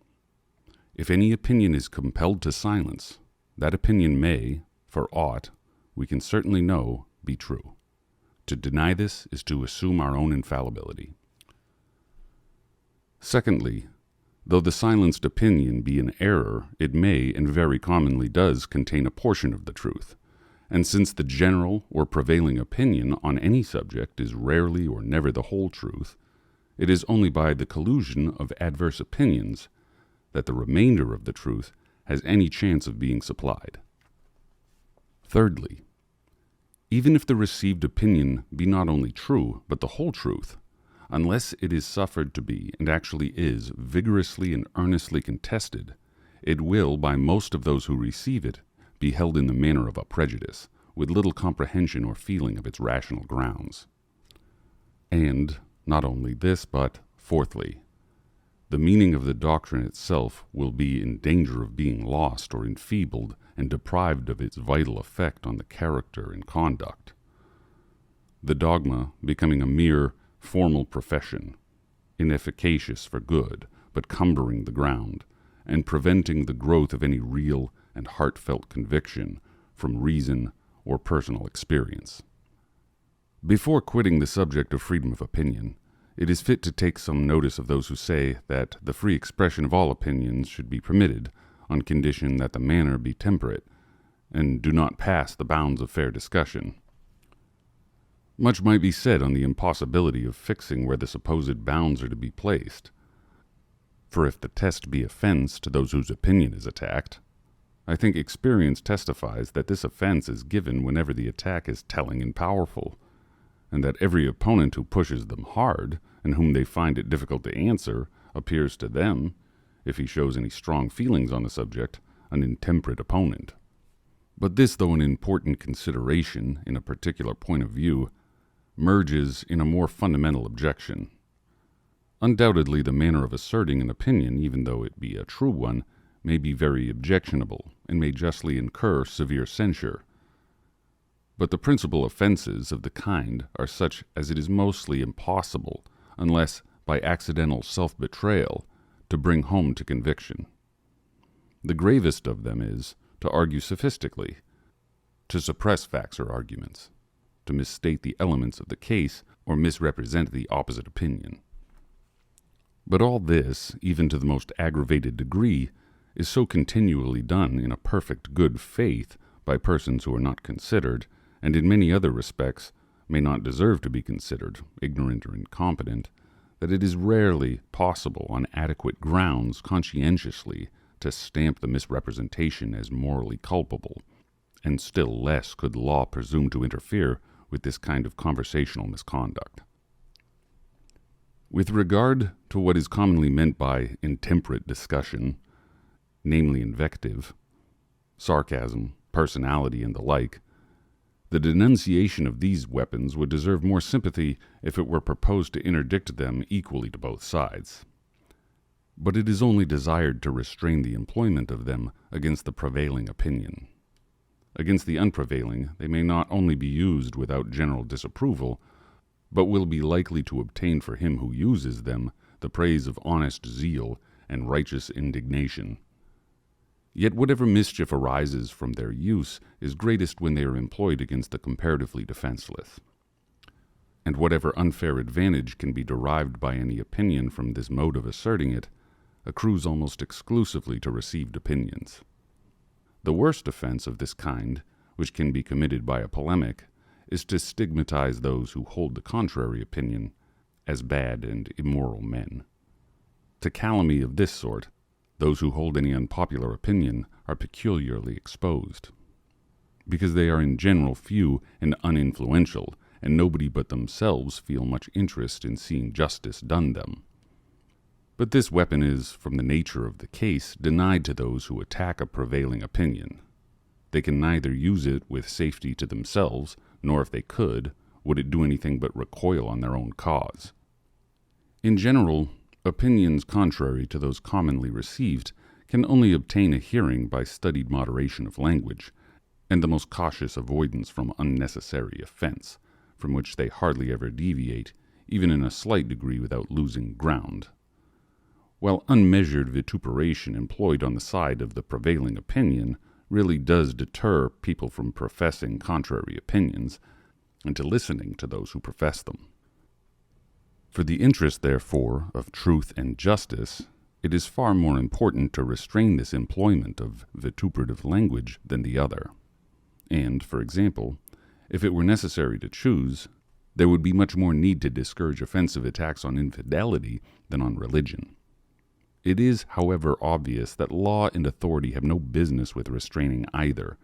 if any opinion is compelled to silence, that opinion may, for aught we can certainly know, be true. To deny this is to assume our own infallibility. Secondly, though the silenced opinion be an error, it may, and very commonly does, contain a portion of the truth. And since the general or prevailing opinion on any subject is rarely or never the whole truth, It is only by the collusion of adverse opinions that the remainder of the truth has any chance of being supplied. Thirdly, even if the received opinion be not only true, but the whole truth, unless it is suffered to be, and actually is, vigorously and earnestly contested, it will, by most of those who receive it, be held in the manner of a prejudice, with little comprehension or feeling of its rational grounds. And not only this, but, fourthly, the meaning of the doctrine itself will be in danger of being lost or enfeebled and deprived of its vital effect on the character and conduct. The dogma becoming a mere formal profession, inefficacious for good, but cumbering the ground, and preventing the growth of any real and heartfelt conviction from reason or personal experience. Before quitting the subject of freedom of opinion, it is fit to take some notice of those who say that the free expression of all opinions should be permitted, on condition that the manner be temperate, and do not pass the bounds of fair discussion. Much might be said on the impossibility of fixing where the supposed bounds are to be placed. For if the test be offense to those whose opinion is attacked, I think experience testifies that this offense is given whenever the attack is telling and powerful, and that every opponent who pushes them hard, and whom they find it difficult to answer, appears to them, if he shows any strong feelings on the subject, an intemperate opponent. But this, though an important consideration in a particular point of view, merges in a more fundamental objection. Undoubtedly, the manner of asserting an opinion, even though it be a true one, may be very objectionable, and may justly incur severe censure. But the principal offenses of the kind are such as it is mostly impossible, unless by accidental self-betrayal, to bring home to conviction. The gravest of them is to argue sophistically, to suppress facts or arguments, to misstate the elements of the case, or misrepresent the opposite opinion. But all this, even to the most aggravated degree, is so continually done in a perfect good faith by persons who are not considered, and in many other respects may not deserve to be considered, ignorant or incompetent, that it is rarely possible on adequate grounds conscientiously to stamp the misrepresentation as morally culpable, and still less could law presume to interfere with this kind of conversational misconduct. With regard to what is commonly meant by intemperate discussion, namely invective, sarcasm, personality, and the like, the denunciation of these weapons would deserve more sympathy if it were proposed to interdict them equally to both sides. But it is only desired to restrain the employment of them against the prevailing opinion. Against the unprevailing, they may not only be used without general disapproval, but will be likely to obtain for him who uses them the praise of honest zeal and righteous indignation. Yet whatever mischief arises from their use is greatest when they are employed against the comparatively defenseless. And whatever unfair advantage can be derived by any opinion from this mode of asserting it, accrues almost exclusively to received opinions. The worst offense of this kind, which can be committed by a polemic, is to stigmatize those who hold the contrary opinion as bad and immoral men. To calumny of this sort, those who hold any unpopular opinion are peculiarly exposed, because they are in general few and uninfluential, and nobody but themselves feel much interest in seeing justice done them. But this weapon is, from the nature of the case, denied to those who attack a prevailing opinion. They can neither use it with safety to themselves, nor if they could, would it do anything but recoil on their own cause. In general, opinions contrary to those commonly received can only obtain a hearing by studied moderation of language, and the most cautious avoidance from unnecessary offense, from which they hardly ever deviate, even in a slight degree without losing ground. While unmeasured vituperation employed on the side of the prevailing opinion really does deter people from professing contrary opinions, and to listening to those who profess them. For the interest, therefore, of truth and justice, it is far more important to restrain this employment of vituperative language than the other. And, for example, if it were necessary to choose, there would be much more need to discourage offensive attacks on infidelity than on religion. It is, however, obvious that law and authority have no business with restraining either,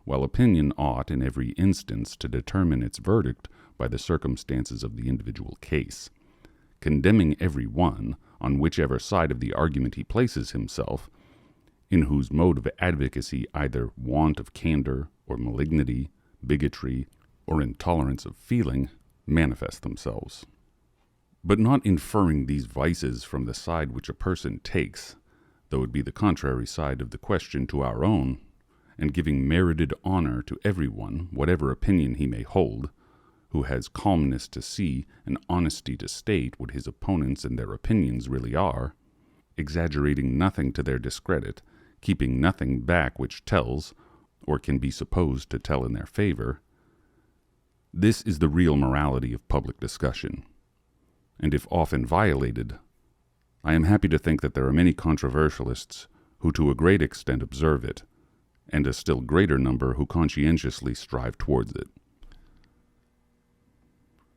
while opinion ought, in every instance, to determine its verdict by the circumstances of the individual case. Condemning every one, on whichever side of the argument he places himself, in whose mode of advocacy either want of candor or malignity, bigotry, or intolerance of feeling manifest themselves. But not inferring these vices from the side which a person takes, though it be the contrary side of the question to our own, and giving merited honor to everyone, whatever opinion he may hold, who has calmness to see and honesty to state what his opponents and their opinions really are, exaggerating nothing to their discredit, keeping nothing back which tells, or can be supposed to tell in their favor. This is the real morality of public discussion, and if often violated, I am happy to think that there are many controversialists who to a great extent observe it, and a still greater number who conscientiously strive towards it.